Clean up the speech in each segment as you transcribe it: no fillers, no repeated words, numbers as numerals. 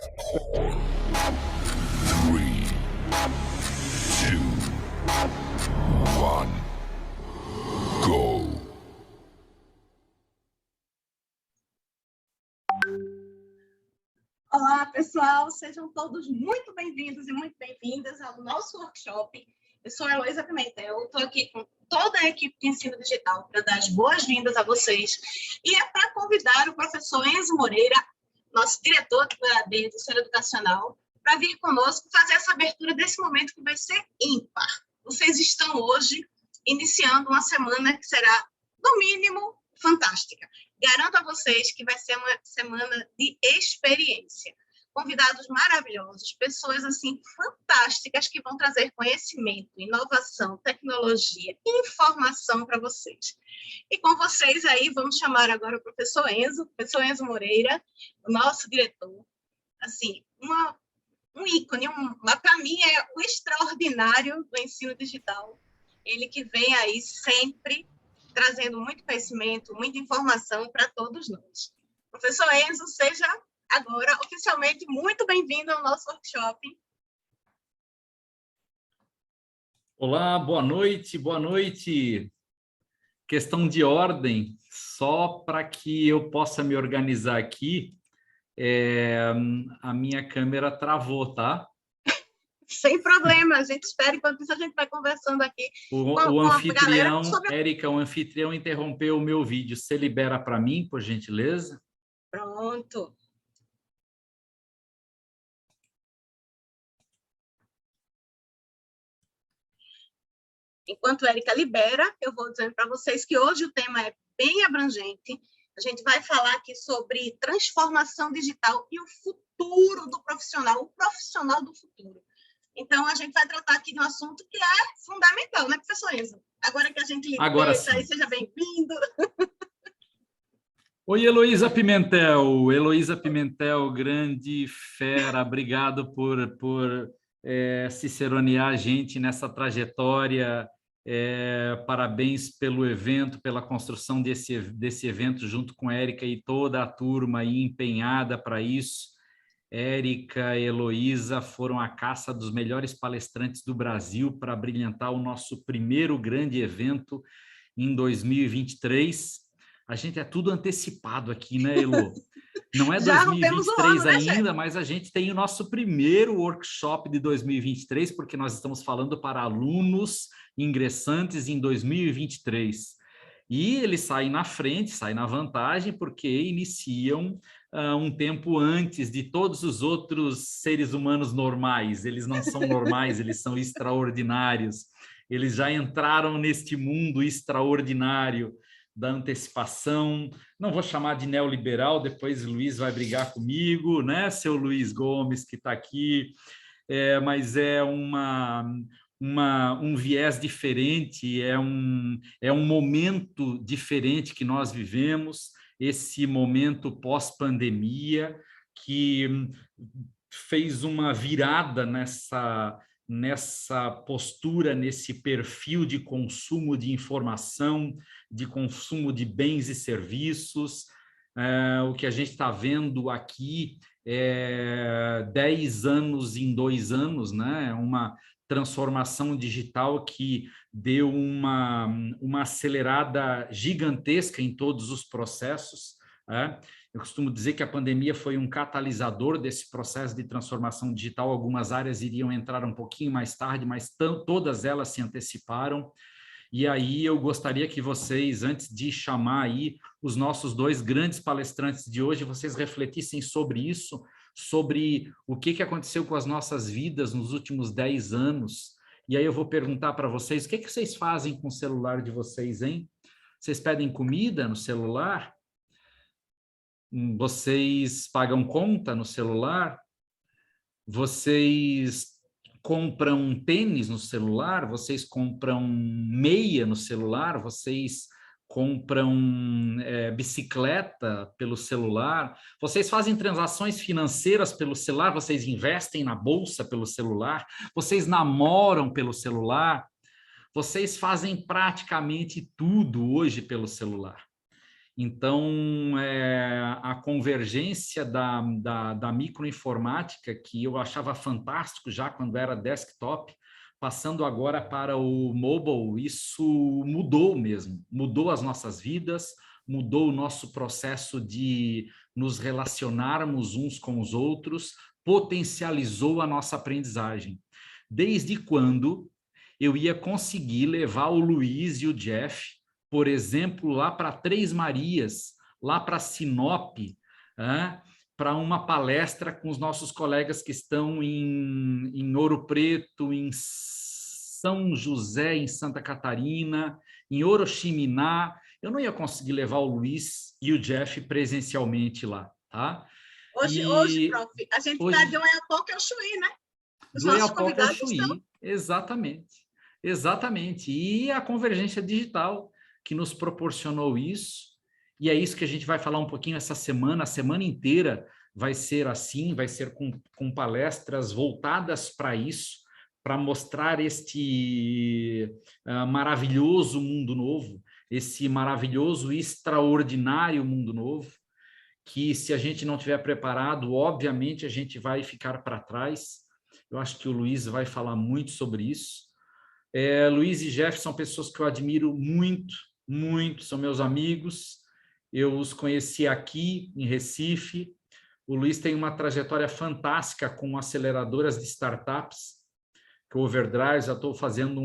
Three, two, one, go. Olá, pessoal, sejam todos muito bem-vindos e muito bem-vindas ao nosso workshop. Eu sou a Heloísa Pimentel, estou aqui com toda a equipe de ensino digital para dar as boas-vindas a vocês e é para convidar o professor Enzo Moreira, nosso diretor do EAD do Centro Educacional, para vir conosco fazer essa abertura desse momento que vai ser ímpar. Vocês estão hoje iniciando uma semana que será, no mínimo, fantástica. Garanto a vocês que vai ser uma semana de experiência. Convidados maravilhosos, pessoas assim fantásticas que vão trazer conhecimento, inovação, tecnologia, informação para vocês. E com vocês aí, vamos chamar agora o professor Enzo Moreira, o nosso diretor. Assim, um ícone, para mim é o extraordinário do ensino digital. Ele que vem aí sempre trazendo muito conhecimento, muita informação para todos nós. Professor Enzo, seja agora oficialmente muito bem-vindo ao nosso workshop. Olá, boa noite, boa noite. Questão de ordem, só para que eu possa me organizar aqui, a minha câmera travou, tá? Sem problema, a gente espera, enquanto isso a gente vai conversando aqui o anfitrião, Érica, o anfitrião interrompeu o meu vídeo. Você libera para mim, por gentileza? Pronto. Enquanto a Érica libera, eu vou dizendo para vocês que hoje o tema é bem abrangente. A gente vai falar aqui sobre transformação digital e o futuro do profissional, o profissional do futuro. Então, a gente vai tratar aqui de um assunto que é fundamental, né, professor Enzo? Agora que a gente libera, aí seja bem-vindo. Oi, Heloísa Pimentel. Heloísa Pimentel, grande fera. Obrigado por ciceronear a gente nessa trajetória. Parabéns pelo evento, pela construção desse evento junto com a Érica e toda a turma aí empenhada para isso. Érica e Heloísa foram à caça dos melhores palestrantes do Brasil para brilhantar o nosso primeiro grande evento em 2023. A gente é tudo antecipado aqui, né, Elo? Não é 2023 ainda, mas a gente tem o nosso primeiro workshop de 2023, porque nós estamos falando para alunos ingressantes em 2023. E eles saem na frente, saem na vantagem, porque iniciam um tempo antes de todos os outros seres humanos normais. Eles não são normais, eles são extraordinários. Eles já entraram neste mundo extraordinário da antecipação. Não vou chamar de neoliberal, depois o Luiz vai brigar comigo, né, seu Luiz Gomes, que está aqui, mas é um viés diferente, é um momento diferente que nós vivemos, esse momento pós-pandemia, que fez uma virada nessa postura, nesse perfil de consumo de informação, de consumo de bens e serviços. O que a gente está vendo aqui é 10 anos em 2 anos, né? Uma transformação digital que deu uma acelerada gigantesca em todos os processos. Eu costumo dizer que a pandemia foi um catalisador desse processo de transformação digital. Algumas áreas iriam entrar um pouquinho mais tarde, mas todas elas se anteciparam. E aí eu gostaria que vocês, antes de chamar aí os nossos 2 grandes palestrantes de hoje, vocês refletissem sobre isso, sobre o que aconteceu com as nossas vidas nos últimos 10 anos. E aí eu vou perguntar para vocês, o que vocês fazem com o celular de vocês, hein? Vocês pedem comida no celular? Vocês pagam conta no celular? Vocês compram tênis no celular? Vocês compram meia no celular? Vocês compram bicicleta pelo celular? Vocês fazem transações financeiras pelo celular? Vocês investem na bolsa pelo celular? Vocês namoram pelo celular? Vocês fazem praticamente tudo hoje pelo celular. Então, a convergência da microinformática, que eu achava fantástico já quando era desktop, passando agora para o mobile, isso mudou mesmo, mudou as nossas vidas, mudou o nosso processo de nos relacionarmos uns com os outros, potencializou a nossa aprendizagem. Desde quando eu ia conseguir levar o Luiz e o Jeff, por exemplo, lá para Três Marias, lá para Sinop, para uma palestra com os nossos colegas que estão em Ouro Preto, em São José, em Santa Catarina, em Oriximiná. Eu não ia conseguir levar o Luiz e o Jeff presencialmente lá, tá? Hoje, prof, a gente está de Oiapoque ao Chuí, né? Os do nossos Oiapoque ao convidados Chuí, estão... exatamente. E a convergência digital que nos proporcionou isso, e é isso que a gente vai falar um pouquinho essa semana, a semana inteira vai ser assim, vai ser com palestras voltadas para isso, para mostrar este maravilhoso mundo novo, esse maravilhoso e extraordinário mundo novo, que se a gente não estiver preparado, obviamente a gente vai ficar para trás. Eu acho que o Luiz vai falar muito sobre isso. Luiz e Jeff são pessoas que eu admiro muito, muito, são meus amigos. Eu os conheci aqui em Recife. O Luiz tem uma trajetória fantástica com aceleradoras de startups, que o Overdrive, já estou fazendo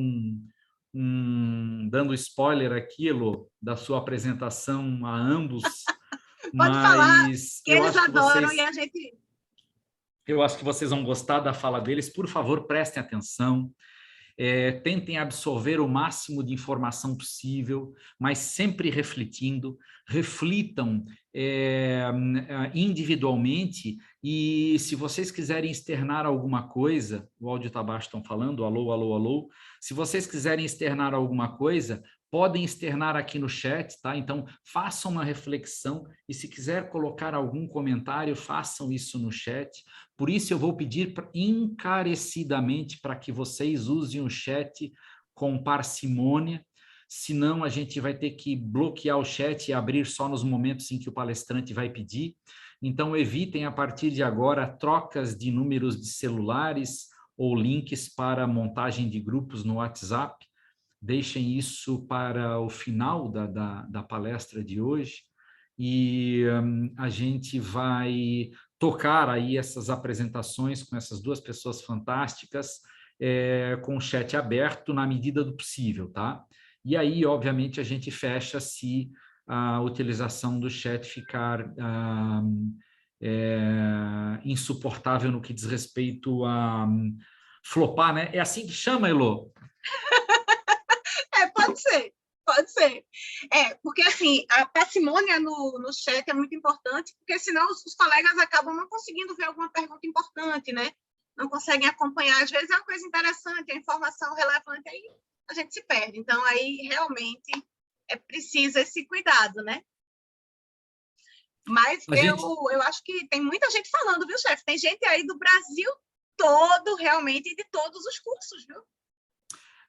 dando spoiler aqui, Elô, da sua apresentação a ambos. Pode falar, que eu eles acho que adoram vocês, e a gente... eu acho que vocês vão gostar da fala deles. Por favor, prestem atenção. Tentem absorver o máximo de informação possível, mas sempre refletindo, reflitam individualmente, e se vocês quiserem externar alguma coisa, o áudio está baixo, estão falando, alô, alô, alô, se vocês quiserem externar alguma coisa, podem externar aqui no chat, tá? Então, façam uma reflexão e se quiser colocar algum comentário, façam isso no chat. Por isso, eu vou pedir encarecidamente para que vocês usem o chat com parcimônia, senão a gente vai ter que bloquear o chat e abrir só nos momentos em que o palestrante vai pedir. Então, evitem, a partir de agora, trocas de números de celulares ou links para montagem de grupos no WhatsApp. Deixem isso para o final da palestra de hoje e a gente vai tocar aí essas apresentações com essas duas pessoas fantásticas, com o chat aberto na medida do possível, tá? E aí, obviamente, a gente fecha se a utilização do chat ficar insuportável no que diz respeito a flopar, né? É assim que chama, Elô? Pode ser, pode ser. Porque assim, a parcimônia no chat é muito importante, porque senão os colegas acabam não conseguindo ver alguma pergunta importante, né? Não conseguem acompanhar. Às vezes é uma coisa interessante, é informação relevante, aí a gente se perde. Então, aí realmente é preciso esse cuidado, né? Mas eu acho que tem muita gente falando, viu, chefe? Tem gente aí do Brasil todo, realmente, e de todos os cursos, viu?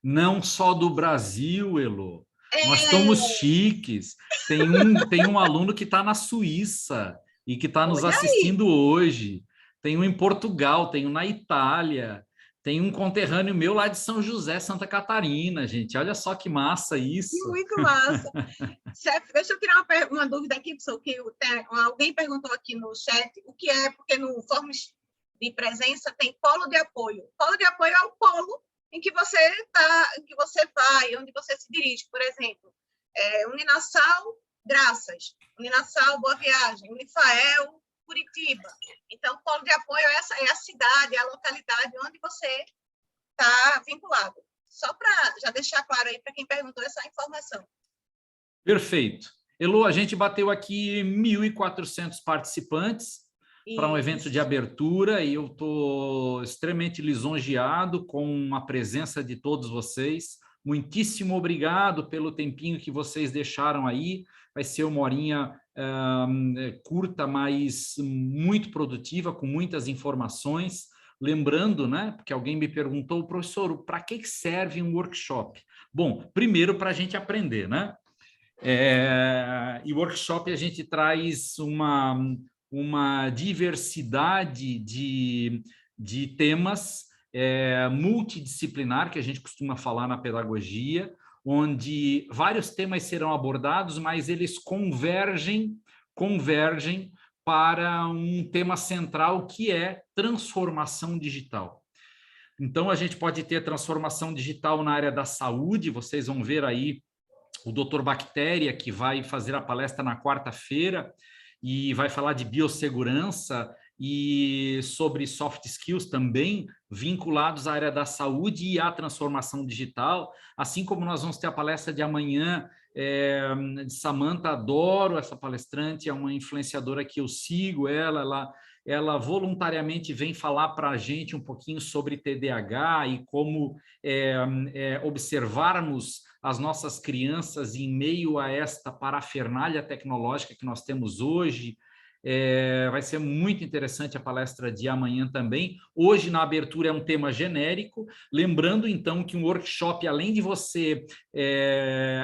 Não só do Brasil, Elô. Nós estamos chiques. Tem um aluno que está na Suíça e que está nos assistindo hoje. Tem um em Portugal, tem um na Itália, tem um conterrâneo meu lá de São José, Santa Catarina, gente. Olha só que massa isso. Muito massa. Chefe, deixa eu tirar uma dúvida aqui, pessoal, que alguém perguntou aqui no chat o que é, porque no Forms de Presença tem polo de apoio. Polo de apoio é o polo em que você vai, onde você se dirige. Por exemplo, Uninassal, Graças, Uninassal, Boa Viagem, Unifael, Curitiba. Então, o polo de apoio é a cidade, é a localidade onde você está vinculado. Só para já deixar claro aí para quem perguntou essa informação. Perfeito. Elô, a gente bateu aqui 1.400 participantes para um evento de abertura e eu estou extremamente lisonjeado com a presença de todos vocês. Muitíssimo obrigado pelo tempinho que vocês deixaram aí. Vai ser uma horinha curta, mas muito produtiva, com muitas informações. Lembrando, né, porque alguém me perguntou, professor, para que serve um workshop? Bom, primeiro para a gente aprender, né? E o workshop a gente traz uma diversidade de temas multidisciplinar, que a gente costuma falar na pedagogia, onde vários temas serão abordados, mas eles convergem para um tema central, que é transformação digital. Então, a gente pode ter transformação digital na área da saúde, vocês vão ver aí o Dr. Bactéria, que vai fazer a palestra na quarta-feira e vai falar de biossegurança e sobre soft skills também, vinculados à área da saúde e à transformação digital, assim como nós vamos ter a palestra de amanhã de Samantha. Adoro essa palestrante, é uma influenciadora que eu sigo, ela voluntariamente vem falar para a gente um pouquinho sobre TDAH e como observarmos as nossas crianças em meio a esta parafernália tecnológica que nós temos hoje. Vai ser muito interessante a palestra de amanhã também. Hoje, na abertura, é um tema genérico, lembrando, então, que um workshop, além de você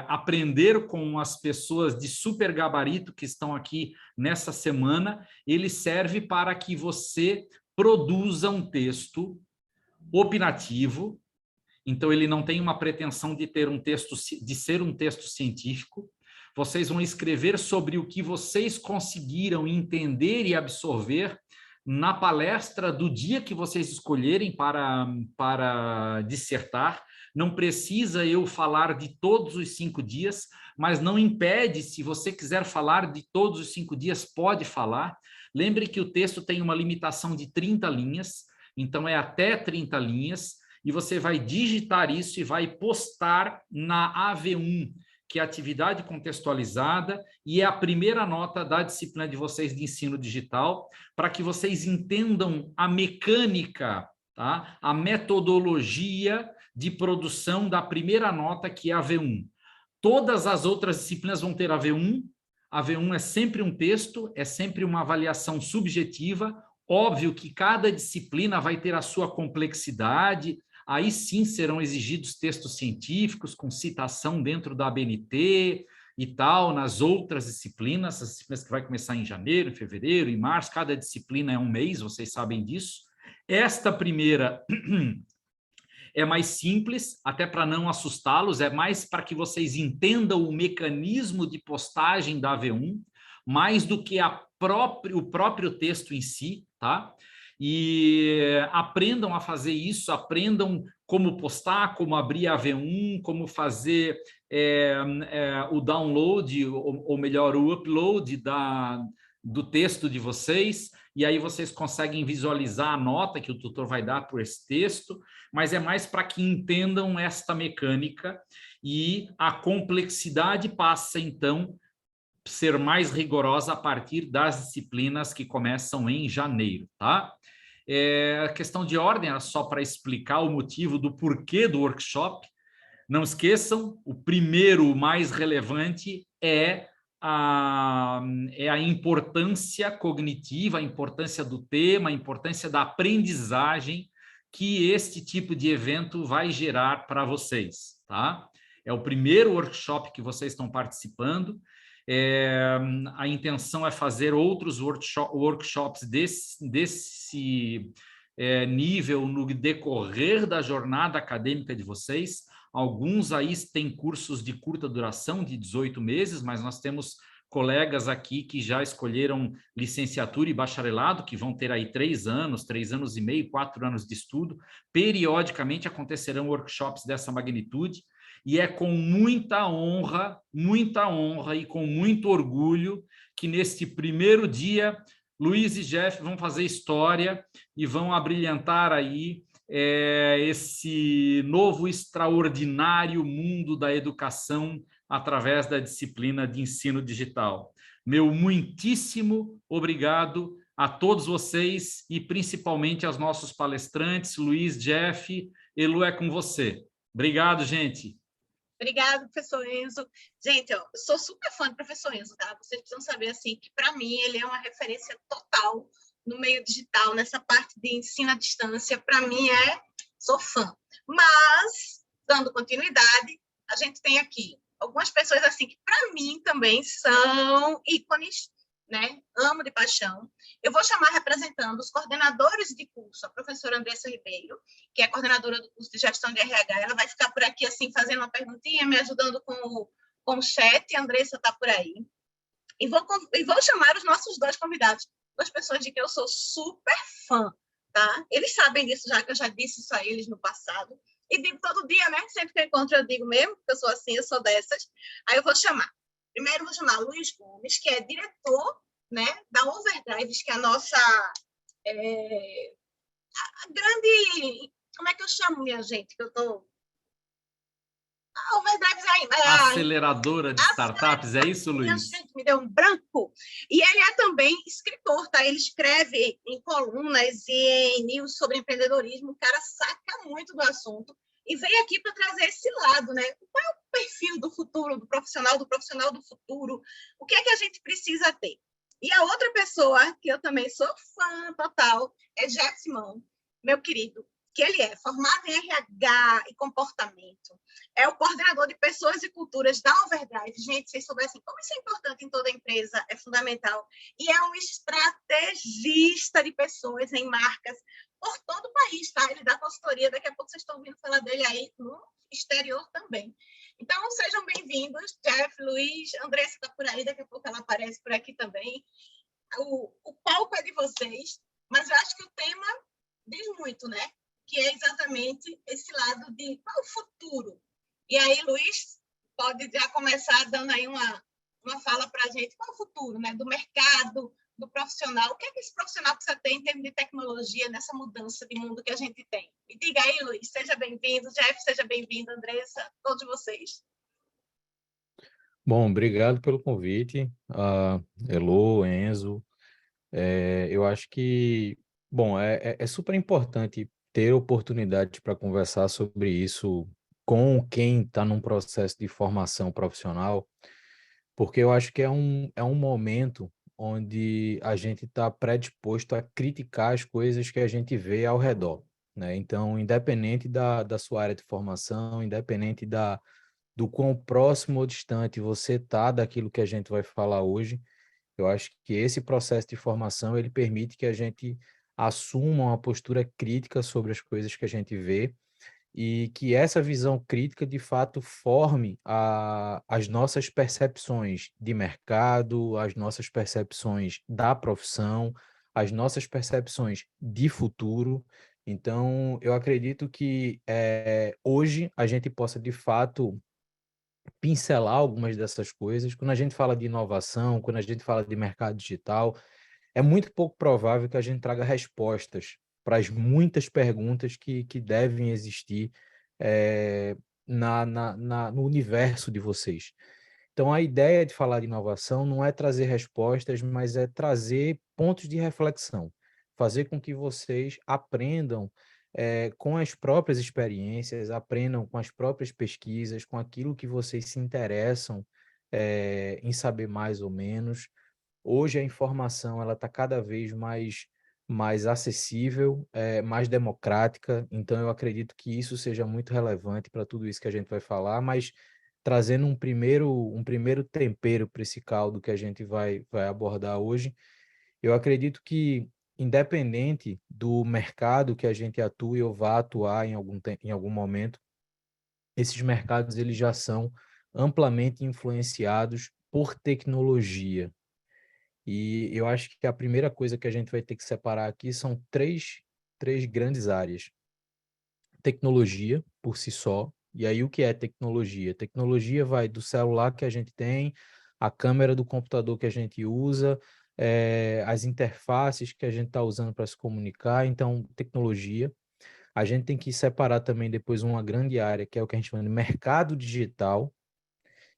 aprender com as pessoas de super gabarito que estão aqui nessa semana, ele serve para que você produza um texto opinativo. Então, ele não tem uma pretensão de ser um texto científico. Vocês vão escrever sobre o que vocês conseguiram entender e absorver na palestra do dia que vocês escolherem para dissertar. Não precisa eu falar de todos os 5 dias, mas não impede, se você quiser falar de todos os 5 dias, pode falar. Lembre que o texto tem uma limitação de 30 linhas, então é até 30 linhas, e você vai digitar isso e vai postar na AV1, que é atividade contextualizada, e é a primeira nota da disciplina de vocês de ensino digital, para que vocês entendam a mecânica, tá? A metodologia de produção da primeira nota, que é a AV1. Todas as outras disciplinas vão ter AV1. AV1 é sempre um texto, é sempre uma avaliação subjetiva. Óbvio que cada disciplina vai ter a sua complexidade. Aí sim serão exigidos textos científicos com citação dentro da ABNT e tal, nas outras disciplinas, as disciplinas que vai começar em janeiro, em fevereiro, em março, cada disciplina é um mês, vocês sabem disso. Esta primeira é mais simples, até para não assustá-los, é mais para que vocês entendam o mecanismo de postagem da AV1, mais do que o próprio texto em si, tá? E aprendam a fazer isso, aprendam como postar, como abrir a AV1, como fazer o download, ou melhor, o upload do texto de vocês, e aí vocês conseguem visualizar a nota que o tutor vai dar por esse texto, mas é mais para que entendam esta mecânica, e a complexidade passa, então, a ser mais rigorosa a partir das disciplinas que começam em janeiro, tá? A questão de ordem era só para explicar o motivo do porquê do workshop. Não esqueçam, o primeiro, o mais relevante, é a importância cognitiva, a importância do tema, a importância da aprendizagem que este tipo de evento vai gerar para vocês, tá? É o primeiro workshop que vocês estão participando. A intenção é fazer outros workshops desse nível no decorrer da jornada acadêmica de vocês. Alguns aí têm cursos de curta duração, de 18 meses, mas nós temos colegas aqui que já escolheram licenciatura e bacharelado, que vão ter aí 3 anos, 3 anos e meio, 4 anos de estudo. Periodicamente acontecerão workshops dessa magnitude, e é com muita honra e com muito orgulho que neste primeiro dia, Luiz e Jeff vão fazer história e vão abrilhantar aí esse novo extraordinário mundo da educação através da disciplina de ensino digital. Meu muitíssimo obrigado a todos vocês e principalmente aos nossos palestrantes, Luiz, Jeff. Elu, é com você. Obrigado, gente. Obrigada, professor Enzo. Gente, eu sou super fã do professor Enzo, tá? Vocês precisam saber, assim, que para mim ele é uma referência total no meio digital, nessa parte de ensino à distância. Para mim, sou fã. Mas, dando continuidade, a gente tem aqui algumas pessoas assim que para mim também são ícones, né? Amo de paixão. Eu vou chamar representando os coordenadores de curso, a professora Andressa Ribeiro, que é coordenadora do curso de gestão de RH. Ela vai ficar por aqui assim fazendo uma perguntinha, me ajudando com o chat. A Andressa está por aí. E vou chamar os nossos dois convidados, duas pessoas de que eu sou super fã, tá? Eles sabem disso já, que eu já disse isso a eles no passado. E digo todo dia, né? Sempre que eu encontro, eu digo mesmo, que eu sou assim, eu sou dessas. Aí eu vou chamar. Primeiro, vou chamar Luiz Gomes, que é diretor, né, da Overdrive, que é a nossa a grande... Como é que eu chamo, minha gente? Que eu tô... A Overdrive Aceleradora de startups, é isso, minha Luiz? gente, me deu um branco. E ele é também escritor, tá? Ele escreve em colunas e em news sobre empreendedorismo. O cara saca muito do assunto e veio aqui para trazer esse lado, né? Qual é o perfil do futuro, do profissional do futuro? O que é que a gente precisa ter? E a outra pessoa, que eu também sou fã total, é Jeff Simão, meu querido, que ele é formado em RH e comportamento, é o coordenador de pessoas e culturas da Overdrive. Gente, vocês soubessem como isso é importante em toda empresa, é fundamental. E é um estrategista de pessoas em marcas por todo o país, tá? Ele dá consultoria, daqui a pouco vocês estão ouvindo falar dele aí no exterior também. Então, sejam bem-vindos, Jeff, Luiz, Andressa está por aí, daqui a pouco ela aparece por aqui também. O palco é de vocês, mas eu acho que o tema diz muito, né? Que é exatamente esse lado de qual o futuro. E aí, Luiz, pode já começar dando aí uma fala para a gente, qual o futuro, né? Do mercado, do profissional. O que é que esse profissional precisa ter em termos de tecnologia nessa mudança de mundo que a gente tem? E diga aí, Luiz, seja bem-vindo, Jeff, seja bem-vindo, Andressa, todos vocês. Bom, obrigado pelo convite, Elô, Enzo. Eu acho que, bom, é super importante ter oportunidade para conversar sobre isso com quem está num processo de formação profissional, porque eu acho que é um momento onde a gente está predisposto a criticar as coisas que a gente vê ao redor, né? Então, independente da sua área de formação, independente do quão próximo ou distante você está daquilo que a gente vai falar hoje, eu acho que esse processo de formação ele permite que a gente assuma uma postura crítica sobre as coisas que a gente vê e que essa visão crítica, de fato, forme as nossas percepções de mercado, as nossas percepções da profissão, as nossas percepções de futuro. Então, eu acredito que hoje a gente possa, de fato, pincelar algumas dessas coisas. Quando a gente fala de inovação, quando a gente fala de mercado digital, é muito pouco provável que a gente traga respostas para as muitas perguntas que devem existir eh, no universo de vocês. Então, a ideia de falar de inovação não é trazer respostas, mas é trazer pontos de reflexão, fazer com que vocês aprendam com as próprias experiências, aprendam com as próprias pesquisas, com aquilo que vocês se interessam em saber mais ou menos. Hoje a informação ela está cada vez mais acessível, mais democrática, então eu acredito que isso seja muito relevante para tudo isso que a gente vai falar, mas trazendo um primeiro tempero para esse caldo que a gente vai abordar hoje, eu acredito que, independente do mercado que a gente atue ou vá atuar em algum momento, esses mercados eles já são amplamente influenciados por tecnologia. E eu acho que a primeira coisa que a gente vai ter que separar aqui são três grandes áreas. Tecnologia, por si só. E aí, o que é tecnologia? Tecnologia vai do celular que a gente tem, a câmera do computador que a gente usa, as interfaces que a gente está usando para se comunicar. Então, tecnologia. A gente tem que separar também depois uma grande área, que é o que a gente chama de mercado digital,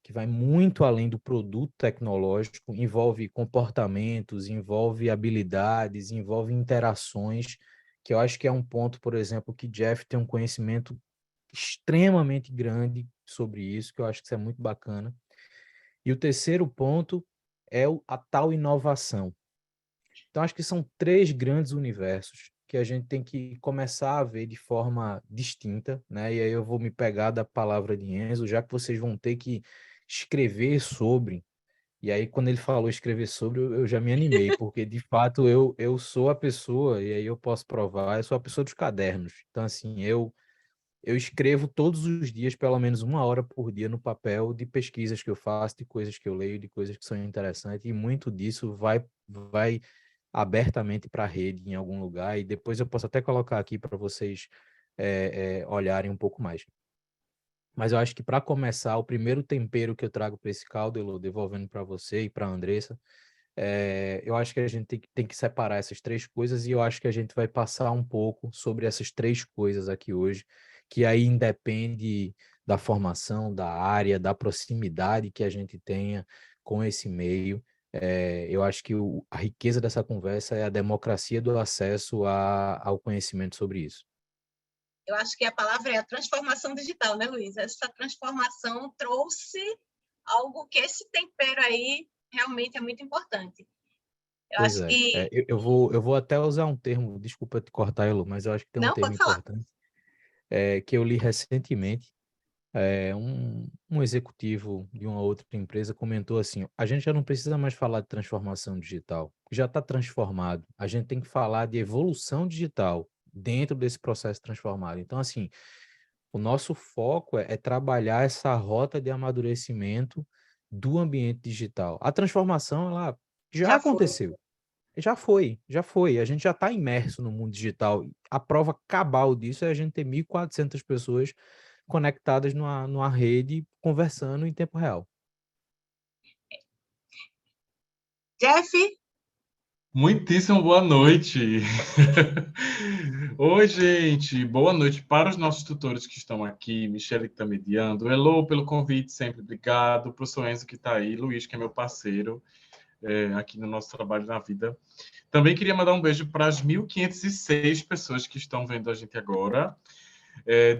que vai muito além do produto tecnológico, envolve comportamentos, envolve habilidades, envolve interações, que eu acho que é um ponto, por exemplo, que Jeff tem um conhecimento extremamente grande sobre isso, que eu acho que isso é muito bacana. E o terceiro ponto é a tal inovação. Então, acho que são três grandes universos que a gente tem que começar a ver de forma distinta, né? E aí eu vou me pegar da palavra de Enzo, já que vocês vão ter que escrever sobre. E aí, quando ele falou escrever sobre, eu já me animei, porque de fato eu sou a pessoa, e aí eu posso provar, eu sou a pessoa dos cadernos. Então, assim, eu escrevo todos os dias, pelo menos 1 hora por dia, no papel de pesquisas que eu faço, de coisas que eu leio, de coisas que são interessantes, e muito disso vai abertamente para a rede em algum lugar, e depois eu posso até colocar aqui para vocês olharem um pouco mais. Mas eu acho que para começar, o primeiro tempero que eu trago para esse caldo, Elô, devolvendo para você e para a Andressa, eu acho que a gente tem que separar essas três coisas, e eu acho que a gente vai passar um pouco sobre essas três coisas aqui hoje, que aí independe da formação, da área, da proximidade que a gente tenha com esse meio. Eu acho que a riqueza dessa conversa é a democracia do acesso ao conhecimento sobre isso. Eu acho que a palavra é a transformação digital, né, Luiz? Essa transformação trouxe algo que esse tempero aí realmente é muito importante. Eu Pois acho é. que... Eu vou até usar um termo, desculpa te cortar, Elo, mas eu acho que tem um Não, termo pode falar. importante, que eu li recentemente. Um executivo de uma outra empresa comentou assim: a gente já não precisa mais falar de transformação digital, já está transformado. A gente tem que falar de evolução digital dentro desse processo transformado. Então, assim, o nosso foco é trabalhar essa rota de amadurecimento do ambiente digital. A transformação, ela já Já foi. aconteceu. Já foi. A gente já está imerso no mundo digital. A prova cabal disso é a gente ter 1.400 pessoas conectadas numa rede, conversando em tempo real. Jeff, Muitíssimo boa noite. Oi, gente. Boa noite para os nossos tutores que estão aqui, Michele que está mediando, Elô pelo convite, sempre obrigado, para o seu Enzo que está aí, Luiz que é meu parceiro aqui no nosso trabalho na vida. Também queria mandar um beijo para as 1.506 pessoas que estão vendo a gente agora.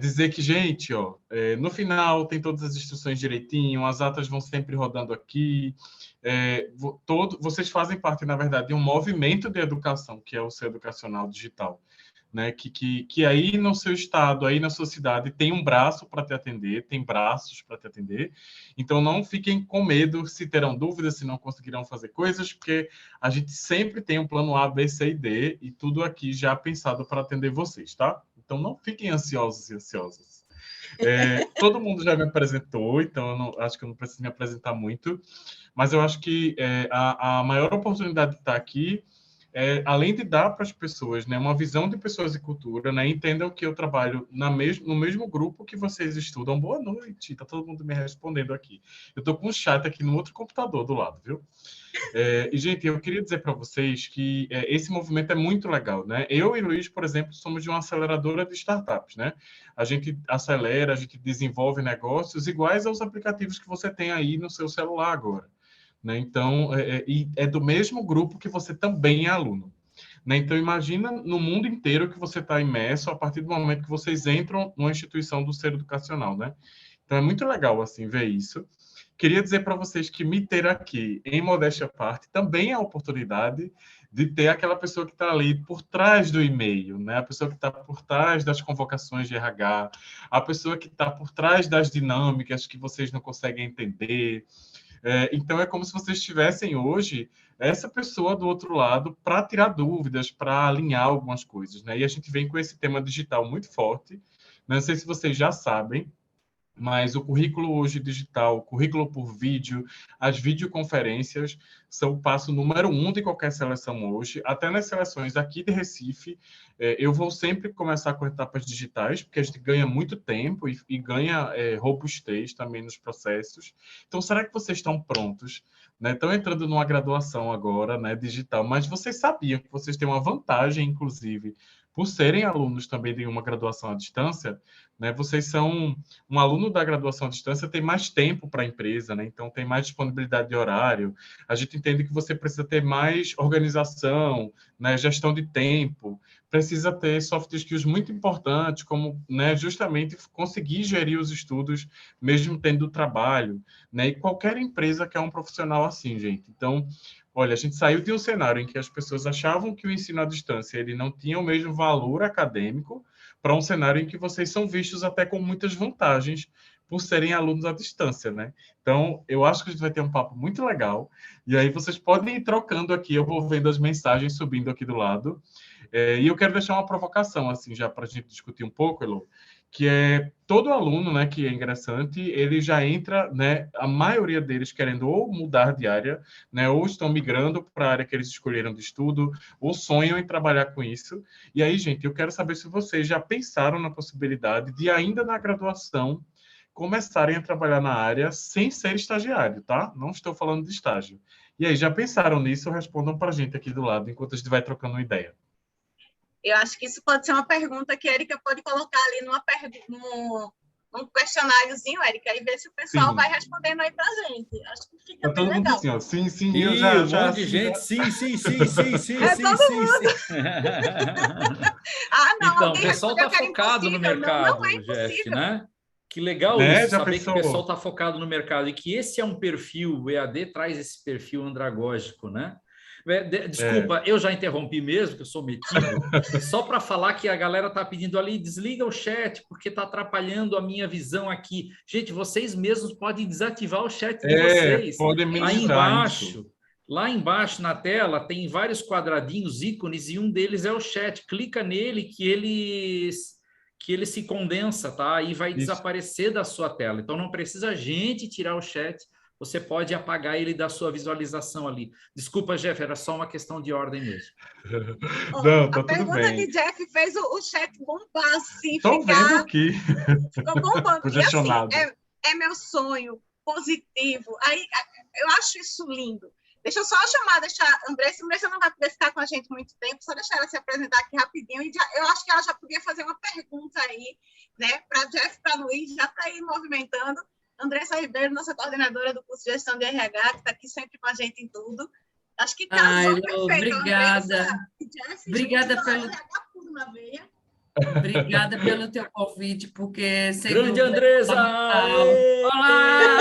Dizer que, gente, no final tem todas as instruções direitinho, as atas vão sempre rodando aqui. Vocês fazem parte, na verdade, de um movimento de educação, que é o Ser Educacional Digital, né? Que aí no seu estado, aí na sua cidade, tem um braço para te atender, tem braços para te atender. Então, não fiquem com medo se terão dúvidas, se não conseguirão fazer coisas, porque a gente sempre tem um plano A, B, C e D, e tudo aqui já pensado para atender vocês, tá? Então, não fiquem ansiosos e ansiosas. Todo mundo já me apresentou, então acho que eu não preciso me apresentar muito, mas eu acho que a maior oportunidade de estar aqui além de dar para as pessoas, né, uma visão de pessoas e cultura, né, entendam que eu trabalho no mesmo grupo que vocês estudam. Boa noite, está todo mundo me respondendo aqui. Eu estou com um chat aqui no outro computador do lado, viu? E, gente, eu queria dizer para vocês que esse movimento é muito legal, né? Eu e Luiz, por exemplo, somos de uma aceleradora de startups, né? A gente acelera, a gente desenvolve negócios iguais aos aplicativos que você tem aí no seu celular agora, né? Então, é do mesmo grupo que você também é aluno, né? Então, imagina no mundo inteiro que você está imerso a partir do momento que vocês entram numa instituição do ser educacional, né? Então, é muito legal, assim, ver isso. Queria dizer para vocês que me ter aqui, em modéstia à parte, também é a oportunidade de ter aquela pessoa que está ali por trás do e-mail, né? A pessoa que está por trás das convocações de RH, a pessoa que está por trás das dinâmicas que vocês não conseguem entender. Então, é como se vocês tivessem hoje essa pessoa do outro lado para tirar dúvidas, para alinhar algumas coisas, né? E a gente vem com esse tema digital muito forte. Não sei se vocês já sabem, mas o currículo hoje digital, o currículo por vídeo, as videoconferências são o passo número 1 de qualquer seleção hoje. Até nas seleções aqui de Recife, eu vou sempre começar com etapas digitais, porque a gente ganha muito tempo e ganha robustez também nos processos. Então, será que vocês estão prontos? Né? Estão entrando numa graduação agora, né, digital, mas vocês sabiam que vocês têm uma vantagem, inclusive, por serem alunos também de uma graduação à distância, né? Vocês são um aluno da graduação à distância, tem mais tempo para a empresa, né? Então tem mais disponibilidade de horário. A gente entende que você precisa ter mais organização, né? Gestão de tempo, precisa ter soft skills muito importantes, como, né, justamente conseguir gerir os estudos mesmo tendo trabalho, né? E qualquer empresa quer um profissional assim, gente. Então, olha, a gente saiu de um cenário em que as pessoas achavam que o ensino à distância ele não tinha o mesmo valor acadêmico, para um cenário em que vocês são vistos até com muitas vantagens por serem alunos à distância, né? Então, eu acho que a gente vai ter um papo muito legal, e aí vocês podem ir trocando aqui, eu vou vendo as mensagens subindo aqui do lado, e eu quero deixar uma provocação, assim, já para a gente discutir um pouco, Elo, que é todo aluno, né, que é ingressante, ele já entra, né, a maioria deles querendo ou mudar de área, né, ou estão migrando para a área que eles escolheram de estudo, ou sonham em trabalhar com isso. E aí, gente, eu quero saber se vocês já pensaram na possibilidade de, ainda na graduação, começarem a trabalhar na área sem ser estagiário, tá? Não estou falando de estágio. E aí, já pensaram nisso? Respondam para a gente aqui do lado, enquanto a gente vai trocando uma ideia. Eu acho que isso pode ser uma pergunta que a Erika pode colocar ali num questionáriozinho, Erika, e ver se o pessoal Sim. vai respondendo aí para a gente. Acho que fica Tá bem todo mundo legal. assim, ó. Sim, sim, Ih, eu já... um monte de gente, sim, sim, sim, sim, sim, É sim, todo sim, sim. Ah, não, Então, o alguém pessoal está respondeu que era focado no impossível. Não, não é mercado, Jeff, impossível. né? Que legal Né? isso, Já saber que o pessoal pensou? está focado no mercado e que esse é um perfil, o EAD traz esse perfil andragógico, né? Desculpa, eu já interrompi mesmo, que eu sou metido, só para falar que a galera está pedindo ali, desliga o chat, porque está atrapalhando a minha visão aqui. Gente, vocês mesmos podem desativar o chat de vocês. Podem Aí ministrar isso. lá embaixo na tela tem vários quadradinhos, ícones, e um deles é o chat. Clica nele que ele se condensa, tá? E vai Isso. desaparecer da sua tela. Então não precisa a gente tirar o chat, você pode apagar ele da sua visualização ali. Desculpa, Jeff, era só uma questão de ordem mesmo. Não, tá a tudo pergunta bem. que Jeff fez o chat bombar, assim, Tô vendo aqui. ficou bombando. E assim, Congestionado. é meu sonho positivo. Aí, eu acho isso lindo. Deixa eu só deixar a Andressa. A Andressa não vai poder ficar com a gente muito tempo, só deixar ela se apresentar aqui rapidinho. E eu acho que ela já podia fazer uma pergunta aí, né, para Jeff, para Luiz, já para ir movimentando. Andressa Ribeiro, nossa coordenadora do curso de Gestão de RH, que está aqui sempre com a gente em tudo. Acho que casou perfeito. Obrigada. Andressa e Jeff, Obrigada juntos, pelo... RH tudo na veia. Obrigada pelo teu convite, porque sem Grande dúvida, Andressa! Olá!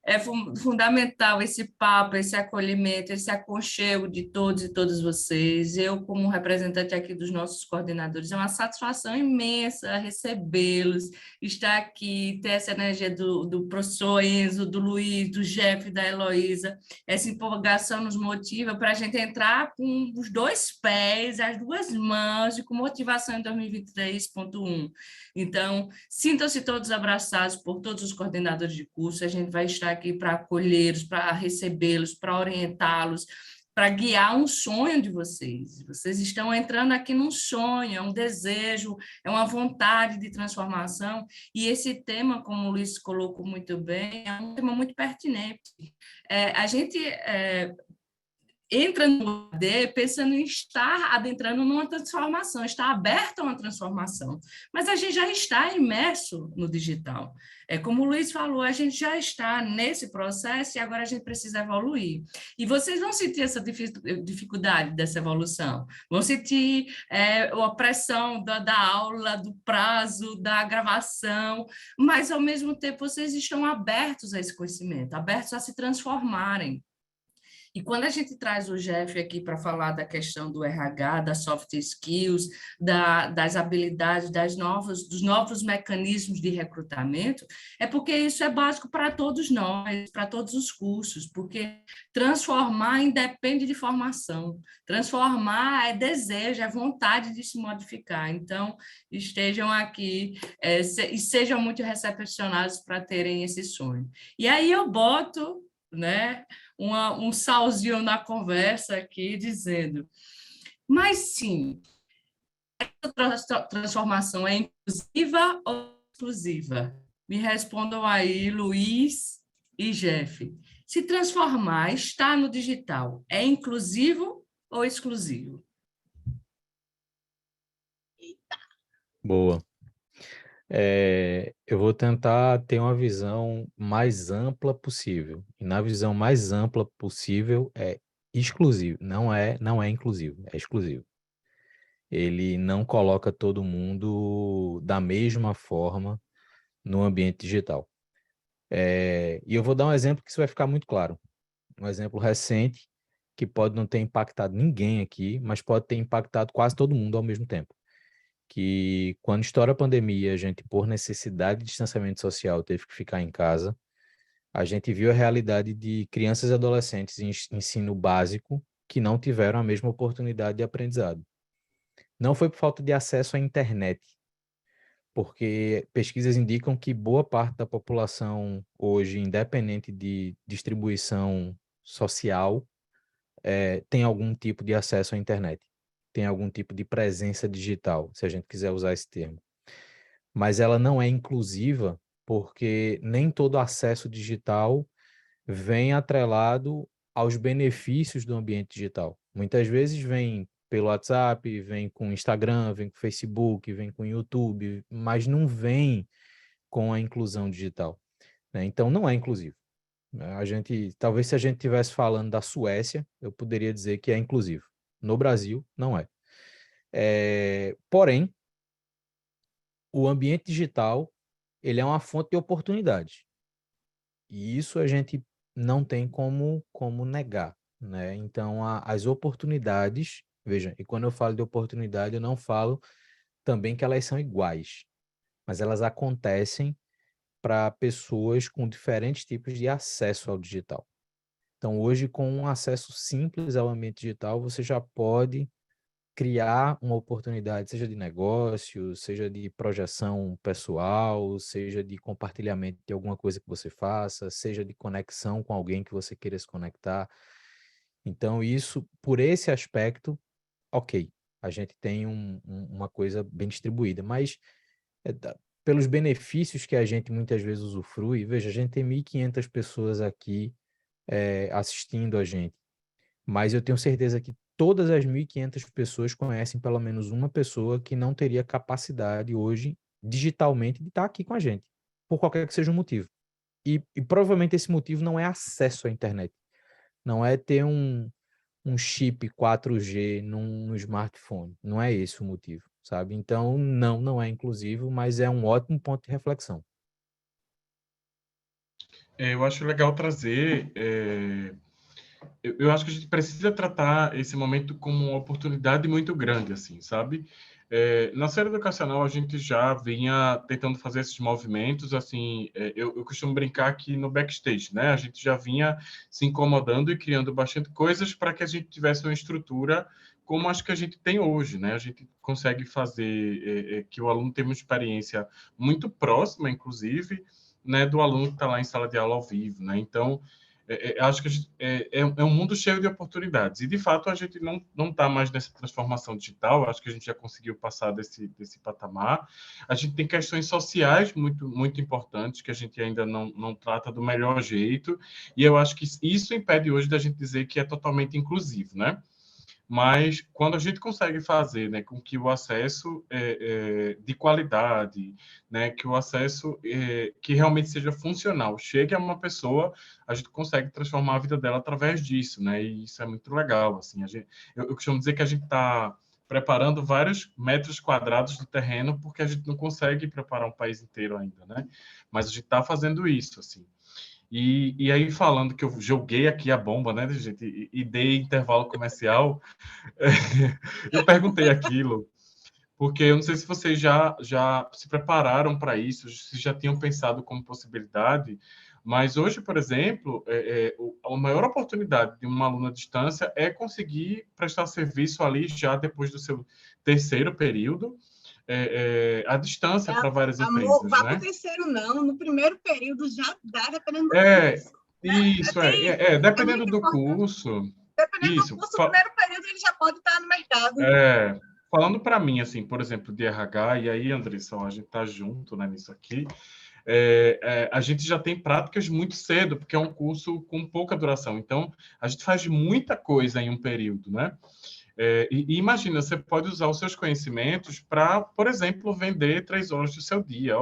É fundamental esse papo, esse acolhimento, esse aconchego de todos e todas vocês. Eu, como representante aqui dos nossos coordenadores, é uma satisfação imensa recebê-los, estar aqui, ter essa energia do professor Enzo, do Luiz, do Jeff, da Heloísa. Essa empolgação nos motiva para a gente entrar com os dois pés, as duas mãos e com motivação em 2023.1. Então, sintam-se todos abraçados por todos os coordenadores de curso. A gente vai estar aqui para acolhê-los, para recebê-los, para orientá-los, para guiar um sonho de vocês. Vocês estão entrando aqui num sonho, é um desejo, é uma vontade de transformação, e esse tema, como o Luiz colocou muito bem, é um tema muito pertinente. A gente entra no AD pensando em estar adentrando numa transformação, estar aberto a uma transformação, mas a gente já está imerso no digital. Como o Luiz falou, a gente já está nesse processo e agora a gente precisa evoluir. E vocês vão sentir essa dificuldade dessa evolução, vão sentir a pressão da aula, do prazo, da gravação, mas, ao mesmo tempo, vocês estão abertos a esse conhecimento, abertos a se transformarem. E quando a gente traz o Jeff aqui para falar da questão do RH, das soft skills, das habilidades, dos novos mecanismos de recrutamento, é porque isso é básico para todos nós, para todos os cursos, porque transformar independe de formação, transformar é desejo, é vontade de se modificar. Então, estejam aqui e sejam muito recepcionados para terem esse sonho. E aí eu boto, né, um salzinho na conversa aqui, dizendo, mas sim, essa transformação é inclusiva ou exclusiva? Me respondam aí, Luiz e Jeff. Se transformar, estar no digital, é inclusivo ou exclusivo? Boa. Eu vou tentar ter uma visão mais ampla possível. E na visão mais ampla possível é exclusivo. Não é inclusivo, é exclusivo. Ele não coloca todo mundo da mesma forma no ambiente digital. E eu vou dar um exemplo que isso vai ficar muito claro. Um exemplo recente que pode não ter impactado ninguém aqui, mas pode ter impactado quase todo mundo ao mesmo tempo. que quando estoura a pandemia, a gente, por necessidade de distanciamento social, teve que ficar em casa. A gente viu a realidade de crianças e adolescentes em ensino básico que não tiveram a mesma oportunidade de aprendizado. Não foi por falta de acesso à internet, porque pesquisas indicam que boa parte da população hoje, independente de distribuição social, tem algum tipo de acesso à internet, tem algum tipo de presença digital, se a gente quiser usar esse termo. Mas ela não é inclusiva, porque nem todo acesso digital vem atrelado aos benefícios do ambiente digital. Muitas vezes vem pelo WhatsApp, vem com Instagram, vem com Facebook, vem com YouTube, mas não vem com a inclusão digital, né? Então, não é inclusivo. Talvez se a gente estivesse falando da Suécia, eu poderia dizer que é inclusivo. No Brasil, não é. Porém, o ambiente digital, ele é uma fonte de oportunidade. E isso a gente não tem como negar, né? Então, as oportunidades, veja, e quando eu falo de oportunidade, eu não falo também que elas são iguais, mas elas acontecem para pessoas com diferentes tipos de acesso ao digital. Então, hoje, com um acesso simples ao ambiente digital, você já pode criar uma oportunidade, seja de negócio, seja de projeção pessoal, seja de compartilhamento de alguma coisa que você faça, seja de conexão com alguém que você queira se conectar. Então, isso, por esse aspecto, ok, a gente tem uma coisa bem distribuída, mas pelos benefícios que a gente muitas vezes usufrui, veja, a gente tem 1.500 pessoas aqui assistindo a gente, mas eu tenho certeza que todas as 1.500 pessoas conhecem pelo menos uma pessoa que não teria capacidade hoje, digitalmente, de estar aqui com a gente, por qualquer que seja o motivo. E provavelmente esse motivo não é acesso à internet, não é ter um chip 4G no smartphone, não é esse o motivo, sabe? Então, não é inclusivo, mas é um ótimo ponto de reflexão. Eu acho legal trazer... Eu acho que a gente precisa tratar esse momento como uma oportunidade muito grande, assim, sabe? Na série educacional, a gente já vinha tentando fazer esses movimentos, assim, eu costumo brincar aqui no backstage, né? A gente já vinha se incomodando e criando bastante coisas para que a gente tivesse uma estrutura como acho que a gente tem hoje, né? A gente consegue fazer que o aluno tenha uma experiência muito próxima, inclusive, né, do aluno que está lá em sala de aula ao vivo, né? Então, acho que é um mundo cheio de oportunidades. E, de fato, a gente não está mais nessa transformação digital. Acho que a gente já conseguiu passar desse patamar. A gente tem questões sociais muito, muito importantes que a gente ainda não trata do melhor jeito. E eu acho que isso impede hoje da gente dizer que é totalmente inclusivo, né? Mas quando a gente consegue fazer, né, com que o acesso de qualidade, né, que o acesso que realmente seja funcional chegue a uma pessoa, a gente consegue transformar a vida dela através disso, né? E isso é muito legal, assim. Eu costumo dizer que a gente está preparando vários metros quadrados de terreno porque a gente não consegue preparar um país inteiro ainda, né? Mas a gente está fazendo isso, assim. E aí, falando que eu joguei aqui a bomba, né, gente, e dei intervalo comercial, eu perguntei aquilo, porque eu não sei se vocês já se prepararam para isso, se já tinham pensado como possibilidade, mas hoje, por exemplo, a maior oportunidade de uma aluna à distância é conseguir prestar serviço ali já depois do seu terceiro período, à distância para várias empresas, Vá né? para o terceiro, não. No primeiro período já dá, dependendo do curso. Isso, dependendo do curso. Dependendo Isso. do curso, no primeiro período ele já pode estar no mercado. Falando para mim, assim, por exemplo, de RH, e aí, Andressa, a gente está junto, né, nisso aqui, a gente já tem práticas muito cedo, porque é um curso com pouca duração. Então, a gente faz muita coisa em um período, né? E imagina, você pode usar os seus conhecimentos para, por exemplo, vender 3 horas do seu dia.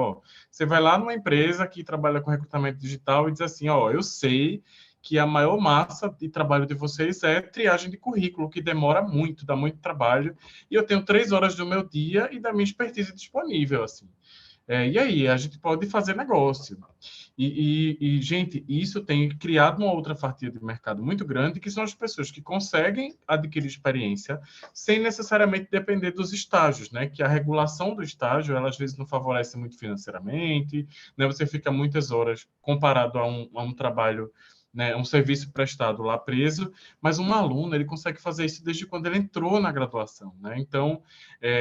Você vai lá numa empresa que trabalha com recrutamento digital e diz assim, eu sei que a maior massa de trabalho de vocês é triagem de currículo, que demora muito, dá muito trabalho, e eu tenho 3 horas do meu dia e da minha expertise disponível, assim. E aí, a gente pode fazer negócio. Gente, isso tem criado uma outra fatia de mercado muito grande, que são as pessoas que conseguem adquirir experiência sem necessariamente depender dos estágios, né? Que a regulação do estágio, ela às vezes não favorece muito financeiramente, né? Você fica muitas horas comparado a um trabalho, né, um serviço prestado lá preso, mas um aluno ele consegue fazer isso desde quando ele entrou na graduação, né? Então,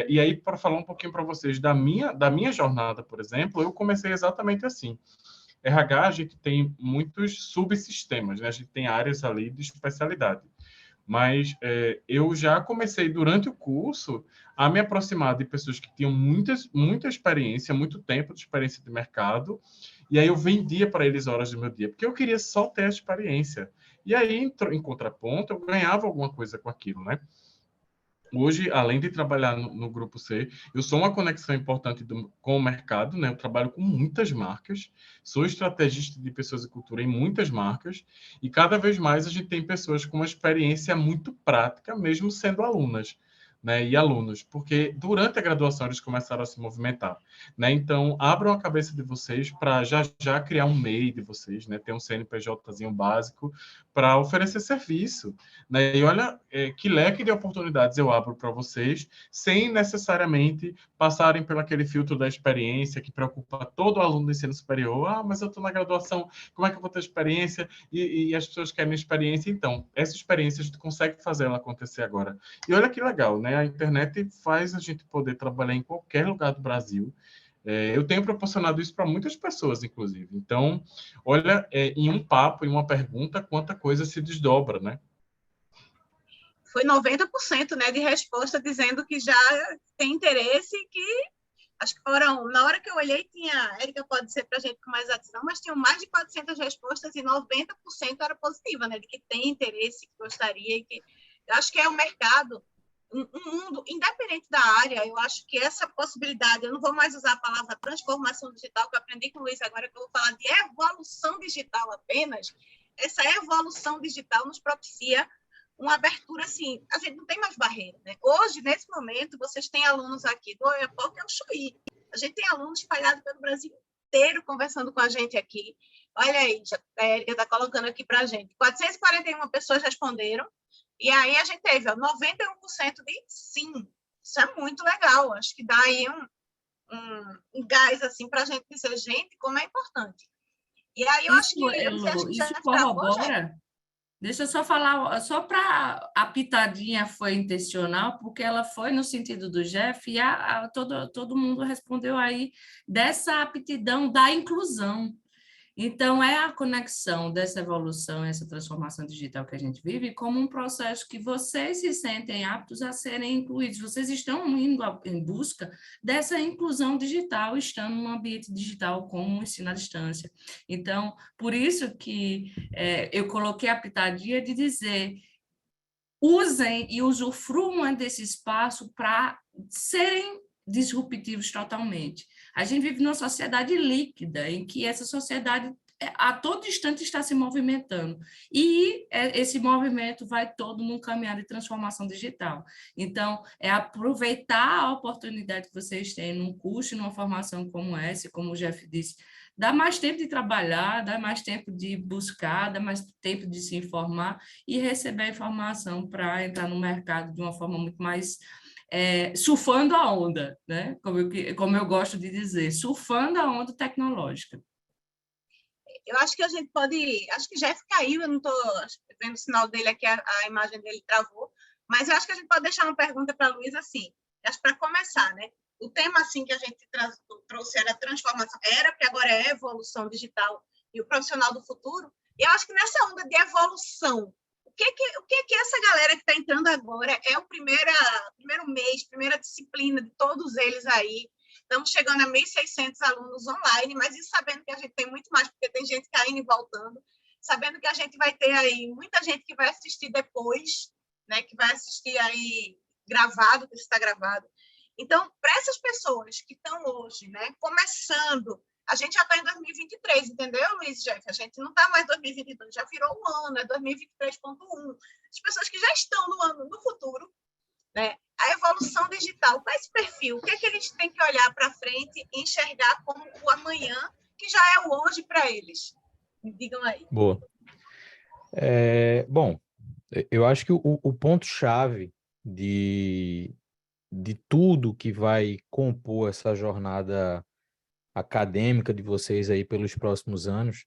e aí para falar um pouquinho para vocês da minha jornada, por exemplo, eu comecei exatamente assim. RH, a gente tem muitos subsistemas, né? A gente tem áreas ali de especialidade. Mas eu já comecei, durante o curso, a me aproximar de pessoas que tinham muita experiência, muito tempo de experiência de mercado, e aí eu vendia para eles horas do meu dia, porque eu queria só ter a experiência. E aí, em contraponto, eu ganhava alguma coisa com aquilo, né? Hoje, além de trabalhar no Grupo C, eu sou uma conexão importante com o mercado, né? Eu trabalho com muitas marcas, sou estrategista de pessoas e cultura em muitas marcas, e cada vez mais a gente tem pessoas com uma experiência muito prática, mesmo sendo alunas, né? E alunos, porque durante a graduação eles começaram a se movimentar, né? Então, abram a cabeça de vocês para já criar um MEI de vocês, né? Ter um CNPJzinho básico para oferecer serviço, né? E olha que leque de oportunidades eu abro para vocês, sem necessariamente passarem pelo aquele filtro da experiência que preocupa todo aluno do ensino superior. Ah, mas eu estou na graduação, como é que eu vou ter experiência? E as pessoas querem experiência. Então, essa experiência a gente consegue fazer ela acontecer agora. E olha que legal, né? A internet faz a gente poder trabalhar em qualquer lugar do Brasil. Eu tenho proporcionado isso para muitas pessoas, inclusive. Então, olha, em um papo, em uma pergunta, quanta coisa se desdobra, né? Foi 90%, né, de resposta dizendo que já tem interesse, que acho que foram, na hora que eu olhei, tinha, Érica pode dizer para a gente com mais atenção, mas tinham mais de 400 respostas e 90% era positiva, né, de que tem interesse, que gostaria, e que eu acho que é o mercado, um mundo, independente da área, eu acho que essa possibilidade, eu não vou mais usar a palavra transformação digital, que eu aprendi com o Luiz agora, que eu vou falar de evolução digital apenas, essa evolução digital nos propicia uma abertura, assim, a gente não tem mais barreira, né? Hoje, nesse momento, vocês têm alunos aqui do Oiapoque ao Chuí. A gente tem alunos espalhados pelo Brasil inteiro conversando com a gente aqui. Olha aí, a Érica está colocando aqui para a gente. 441 pessoas responderam, e aí a gente teve 91% de sim. Isso é muito legal. Acho que dá aí um gás assim, para a gente dizer, gente, como é importante. E aí eu acho que... Eu não sei, acho que já isso corrobora... Deixa eu só falar, só para a pitadinha foi intencional, porque ela foi no sentido do Jeff, e todo mundo respondeu aí dessa aptidão da inclusão. Então, é a conexão dessa evolução, essa transformação digital que a gente vive, como um processo que vocês se sentem aptos a serem incluídos. Vocês estão indo em busca dessa inclusão digital, estando num ambiente digital como o ensino à distância. Então, por isso que eu coloquei a pitadinha de dizer: usem e usufruam desse espaço para serem disruptivos totalmente. A gente vive numa sociedade líquida, em que essa sociedade a todo instante está se movimentando, e esse movimento vai todo num caminhar de transformação digital. Então, é aproveitar a oportunidade que vocês têm num curso, numa formação como essa, como o Jeff disse, dá mais tempo de trabalhar, dá mais tempo de buscar, dá mais tempo de se informar e receber a informação para entrar no mercado de uma forma muito mais... surfando a onda, né? Como eu gosto de dizer, surfando a onda tecnológica. Eu acho que a gente pode... Acho que Jeff caiu, eu não estou vendo o sinal dele aqui, a imagem dele travou, mas eu acho que a gente pode deixar uma pergunta para a Luísa, assim, acho para começar, né? O tema, assim, que a gente trouxe era transformação, porque agora é evolução digital e o profissional do futuro, e eu acho que nessa onda de evolução, o que essa galera que está entrando agora é o primeiro mês, primeira disciplina de todos eles aí. Estamos chegando a 1.600 alunos online, mas isso sabendo que a gente tem muito mais, porque tem gente caindo e voltando, sabendo que a gente vai ter aí muita gente que vai assistir depois, né, que vai assistir aí gravado, que está gravado. Então, para essas pessoas que estão hoje, né, começando, a gente já está em 2023, entendeu, Luiz, Jeff? A gente não está mais em 2022, já virou um ano, é 2023.1. As pessoas que já estão no ano do futuro, né? A revolução digital. Qual é esse perfil? O que é que eles têm que olhar para frente e enxergar como o amanhã, que já é o hoje para eles? Me digam aí. Boa. Bom, eu acho que o ponto-chave de tudo que vai compor essa jornada acadêmica de vocês aí pelos próximos anos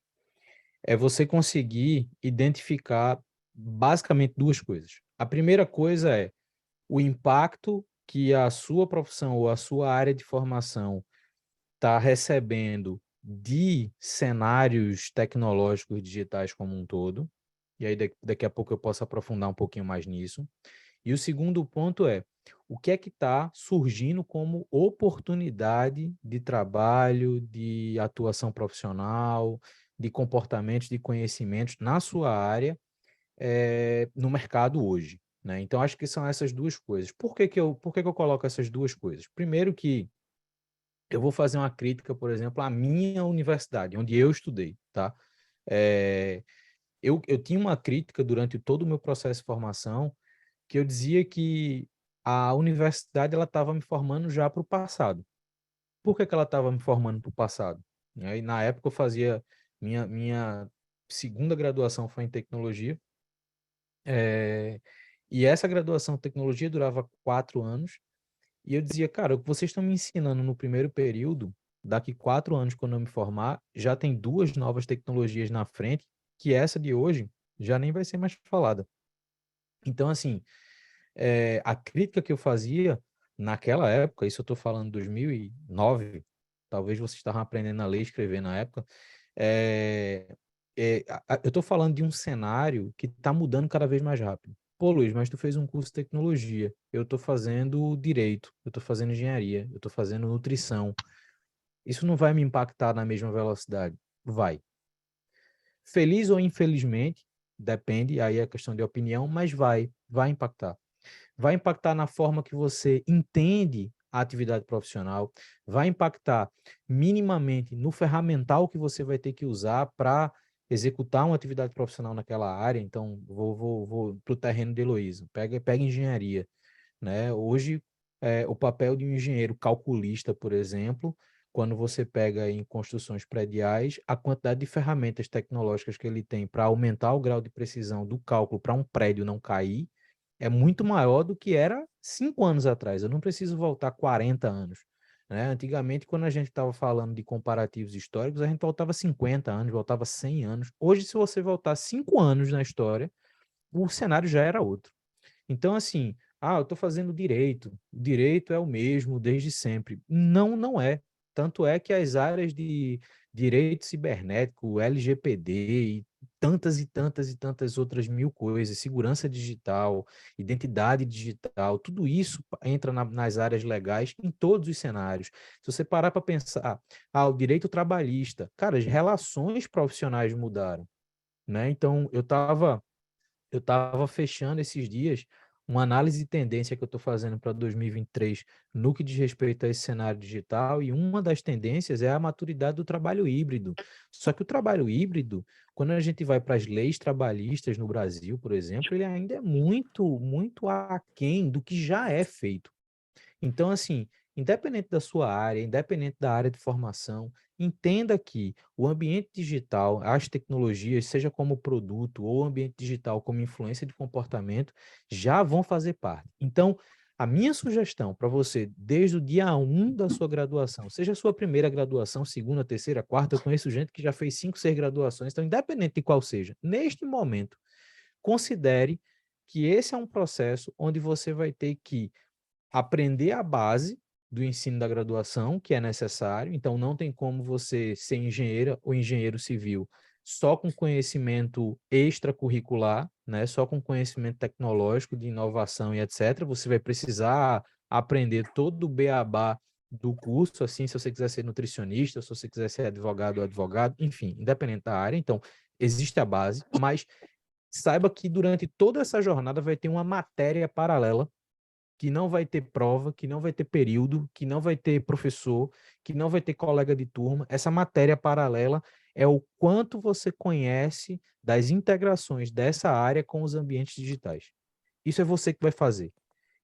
é você conseguir identificar basicamente duas coisas. A primeira coisa é o impacto que a sua profissão ou a sua área de formação está recebendo de cenários tecnológicos digitais como um todo. E aí daqui a pouco eu posso aprofundar um pouquinho mais nisso. E o segundo ponto é o que é que está surgindo como oportunidade de trabalho, de atuação profissional, de comportamentos, de conhecimentos na sua área no mercado hoje, né? Então, acho que são essas duas coisas. Por que que eu coloco essas duas coisas? Primeiro que eu vou fazer uma crítica, por exemplo, à minha universidade, onde eu estudei, tá? Eu tinha uma crítica durante todo o meu processo de formação, que eu dizia que a universidade ela estava me formando já para o passado. Por que que ela estava me formando para o passado? E na época eu fazia minha segunda graduação foi em tecnologia, e essa graduação em tecnologia durava 4 anos, e eu dizia, cara, o que vocês estão me ensinando no primeiro período, daqui 4 anos, quando eu me formar, já tem duas novas tecnologias na frente, que essa de hoje já nem vai ser mais falada. Então, assim, a crítica que eu fazia naquela época, isso eu estou falando 2009, talvez vocês estavam aprendendo a ler e escrever na época, eu estou falando de um cenário que está mudando cada vez mais rápido. Pô, Luiz, mas tu fez um curso de tecnologia, eu estou fazendo direito, eu estou fazendo engenharia, eu estou fazendo nutrição. Isso não vai me impactar na mesma velocidade? Vai. Feliz ou infelizmente, depende, aí é questão de opinião, mas vai impactar. Vai impactar na forma que você entende a atividade profissional, vai impactar minimamente no ferramental que você vai ter que usar para executar uma atividade profissional naquela área. Então, vou para o terreno de Heloísa, pega engenharia, né? Hoje, o papel de um engenheiro calculista, por exemplo, quando você pega em construções prediais, a quantidade de ferramentas tecnológicas que ele tem para aumentar o grau de precisão do cálculo para um prédio não cair, é muito maior do que era 5 anos atrás. Eu não preciso voltar 40 anos. Né? Antigamente, quando a gente estava falando de comparativos históricos, a gente voltava 50 anos, voltava 100 anos. Hoje, se você voltar 5 anos na história, o cenário já era outro. Então, assim, eu estou fazendo direito. O direito é o mesmo desde sempre. Não, não é. Tanto é que as áreas de direito cibernético, LGPD e tantas e tantas e tantas outras mil coisas, segurança digital, identidade digital, tudo isso entra nas áreas legais em todos os cenários. Se você parar para pensar, o direito trabalhista, cara, as relações profissionais mudaram, né? Então, eu estava fechando esses dias uma análise de tendência que eu estou fazendo para 2023 no que diz respeito a esse cenário digital, e uma das tendências é a maturidade do trabalho híbrido. Só que o trabalho híbrido, quando a gente vai para as leis trabalhistas no Brasil, por exemplo, ele ainda é muito, muito aquém do que já é feito. Então, assim, independente da sua área, independente da área de formação, entenda que o ambiente digital, as tecnologias, seja como produto ou o ambiente digital como influência de comportamento, já vão fazer parte. Então, a minha sugestão para você, desde o dia 1 da sua graduação, seja a sua primeira graduação, segunda, terceira, quarta, eu conheço gente que já fez 5, 6 graduações, então, independente de qual seja, neste momento, considere que esse é um processo onde você vai ter que aprender a base do ensino da graduação, que é necessário. Então, não tem como você ser engenheira ou engenheiro civil só com conhecimento extracurricular, né? Só com conhecimento tecnológico, de inovação e etc. Você vai precisar aprender todo o beabá do curso, assim, se você quiser ser nutricionista, se você quiser ser advogado ou advogado, enfim, independente da área. Então, existe a base, mas saiba que durante toda essa jornada vai ter uma matéria paralela que não vai ter prova, que não vai ter período, que não vai ter professor, que não vai ter colega de turma. Essa matéria paralela é o quanto você conhece das integrações dessa área com os ambientes digitais. Isso é você que vai fazer.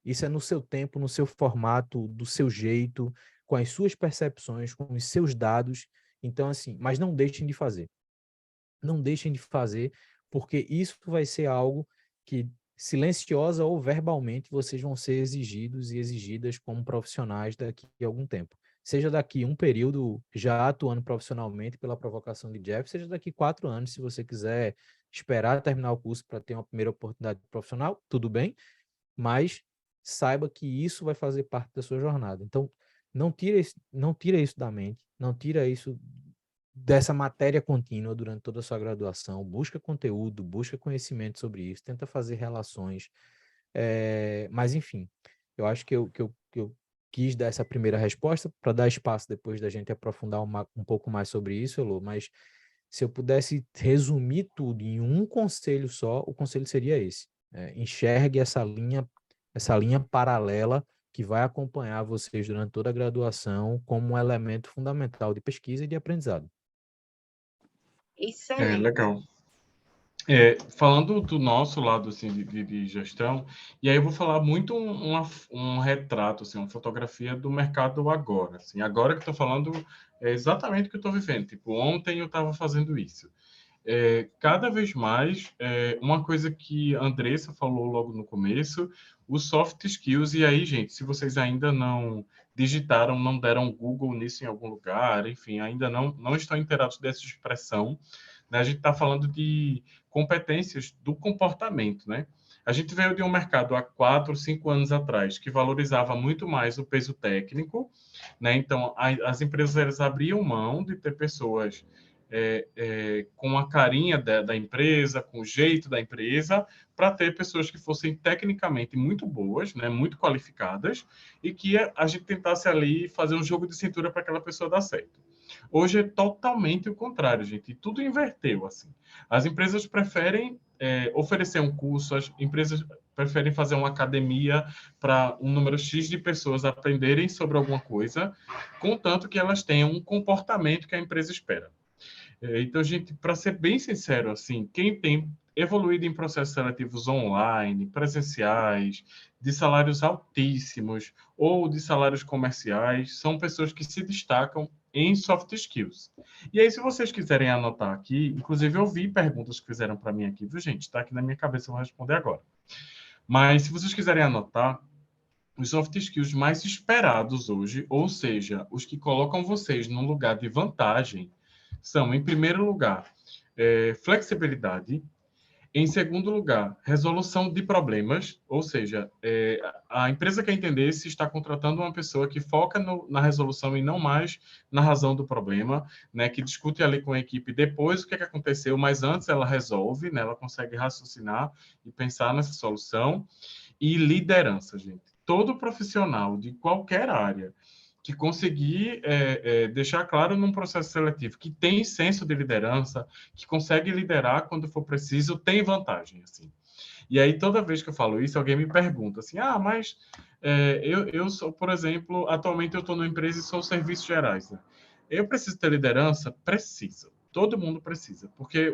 Isso é no seu tempo, no seu formato, do seu jeito, com as suas percepções, com os seus dados. Então, assim, mas não deixem de fazer. Não deixem de fazer, porque isso vai ser algo que, silenciosa ou verbalmente, vocês vão ser exigidos e exigidas como profissionais daqui a algum tempo. Seja daqui um período já atuando profissionalmente pela provocação de Jeff, seja daqui 4 anos, se você quiser esperar terminar o curso para ter uma primeira oportunidade profissional, tudo bem, mas saiba que isso vai fazer parte da sua jornada. Então, não tira isso da mente, não tira isso dessa matéria contínua durante toda a sua graduação, busca conteúdo, busca conhecimento sobre isso, tenta fazer relações, mas enfim, eu acho que eu quis dar essa primeira resposta para dar espaço depois da gente aprofundar um pouco mais sobre isso, Elô, mas se eu pudesse resumir tudo em um conselho só, o conselho seria esse: enxergue essa linha paralela que vai acompanhar vocês durante toda a graduação como um elemento fundamental de pesquisa e de aprendizado. Excelente. Legal. Falando do nosso lado assim, de gestão, e aí eu vou falar muito um retrato, assim, uma fotografia do mercado agora. Assim, agora que estou falando é exatamente o que eu estou vivendo. Tipo, ontem eu estava fazendo isso. Cada vez mais, uma coisa que a Andressa falou logo no começo, os soft skills, e aí, gente, se vocês ainda não digitaram, não deram Google nisso em algum lugar, enfim, ainda não estão inteirados dessa expressão, né? A gente está falando de competências do comportamento, né? A gente veio de um mercado há 4, 5 anos atrás que valorizava muito mais o peso técnico, né? Então, as empresas elas abriam mão de ter pessoas com a carinha da empresa, com o jeito da empresa, para ter pessoas que fossem tecnicamente muito boas, né, muito qualificadas, e que a gente tentasse ali fazer um jogo de cintura para aquela pessoa dar certo. Hoje é totalmente o contrário, gente. E tudo inverteu, assim. As empresas preferem oferecer um curso, as empresas preferem fazer uma academia para um número X de pessoas aprenderem sobre alguma coisa, contanto que elas tenham um comportamento que a empresa espera. Então, gente, para ser bem sincero, assim, quem tem evoluído em processos seletivos online, presenciais, de salários altíssimos ou de salários comerciais, são pessoas que se destacam em soft skills. E aí, se vocês quiserem anotar aqui, inclusive eu vi perguntas que fizeram para mim aqui, viu, gente? Está aqui na minha cabeça, eu vou responder agora. Mas, se vocês quiserem anotar, os soft skills mais esperados hoje, ou seja, os que colocam vocês num lugar de vantagem, são, em primeiro lugar, flexibilidade. Em segundo lugar, resolução de problemas, ou seja, a empresa quer entender se está contratando uma pessoa que foca na resolução e não mais na razão do problema, né, que discute ali com a equipe depois o que aconteceu, mas antes ela resolve, né, ela consegue raciocinar e pensar nessa solução. E liderança, gente. Todo profissional de qualquer área que conseguir deixar claro num processo seletivo que tem senso de liderança, que consegue liderar quando for preciso, tem vantagem, assim. E aí, toda vez que eu falo isso, alguém me pergunta assim, mas eu sou, por exemplo, atualmente eu estou numa empresa e sou serviços gerais, né? Eu preciso ter liderança? Preciso. Todo mundo precisa, porque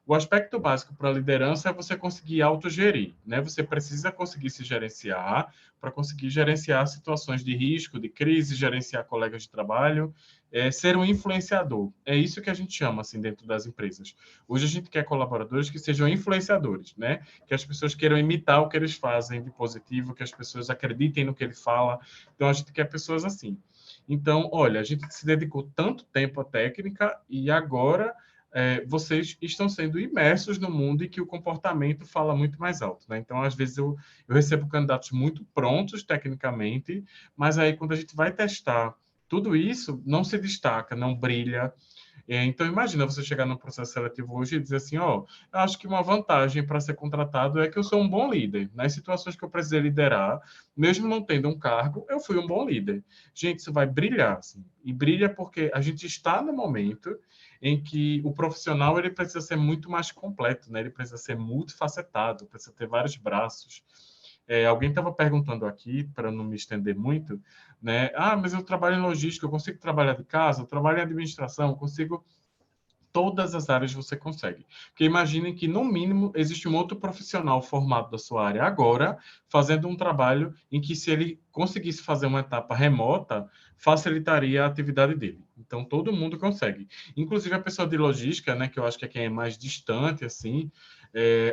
o aspecto básico para a liderança é você conseguir autogerir, né? Você precisa conseguir se gerenciar para conseguir gerenciar situações de risco, de crise, gerenciar colegas de trabalho, ser um influenciador. É isso que a gente chama, assim, dentro das empresas. Hoje a gente quer colaboradores que sejam influenciadores, né? Que as pessoas queiram imitar o que eles fazem de positivo, que as pessoas acreditem no que ele fala. Então, a gente quer pessoas assim. Então, olha, a gente se dedicou tanto tempo à técnica e agora vocês estão sendo imersos no mundo e que o comportamento fala muito mais alto, né? Então, às vezes, eu recebo candidatos muito prontos tecnicamente, mas aí, quando a gente vai testar tudo isso, não se destaca, não brilha. Então, imagina você chegar no processo seletivo hoje e dizer assim, eu acho que uma vantagem para ser contratado é que eu sou um bom líder. Nas situações que eu precisei liderar, mesmo não tendo um cargo, eu fui um bom líder. Gente, isso vai brilhar, assim. E brilha porque a gente está no momento em que o profissional ele precisa ser muito mais completo, né? Ele precisa ser multifacetado, precisa ter vários braços. Alguém estava perguntando aqui, para não me estender muito, né? Mas eu trabalho em logística, eu consigo trabalhar de casa, eu trabalho em administração, eu consigo... todas as áreas você consegue. Porque imaginem que, no mínimo, existe um outro profissional formado da sua área agora, fazendo um trabalho em que, se ele conseguisse fazer uma etapa remota, facilitaria a atividade dele. Então, todo mundo consegue. Inclusive, a pessoa de logística, né, que eu acho que é quem é mais distante, assim,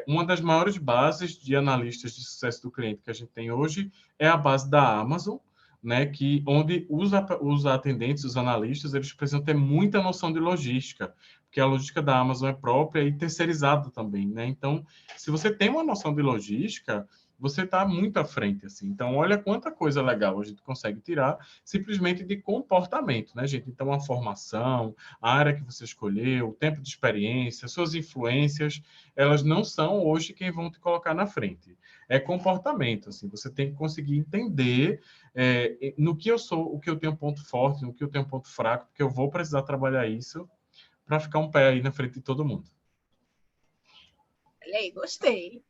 uma das maiores bases de analistas de sucesso do cliente que a gente tem hoje é a base da Amazon, né, onde os atendentes, os analistas, eles precisam ter muita noção de logística, porque a logística da Amazon é própria e terceirizada também, né? Então, se você tem uma noção de logística, você está muito à frente, assim. Então, olha quanta coisa legal a gente consegue tirar simplesmente de comportamento, né, gente? Então, a formação, a área que você escolheu, o tempo de experiência, suas influências, elas não são hoje quem vão te colocar na frente. É comportamento, assim. Você tem que conseguir entender no que eu sou, o que eu tenho ponto forte, no que eu tenho ponto fraco, porque eu vou precisar trabalhar isso para ficar um pé aí na frente de todo mundo. Olha aí, gostei.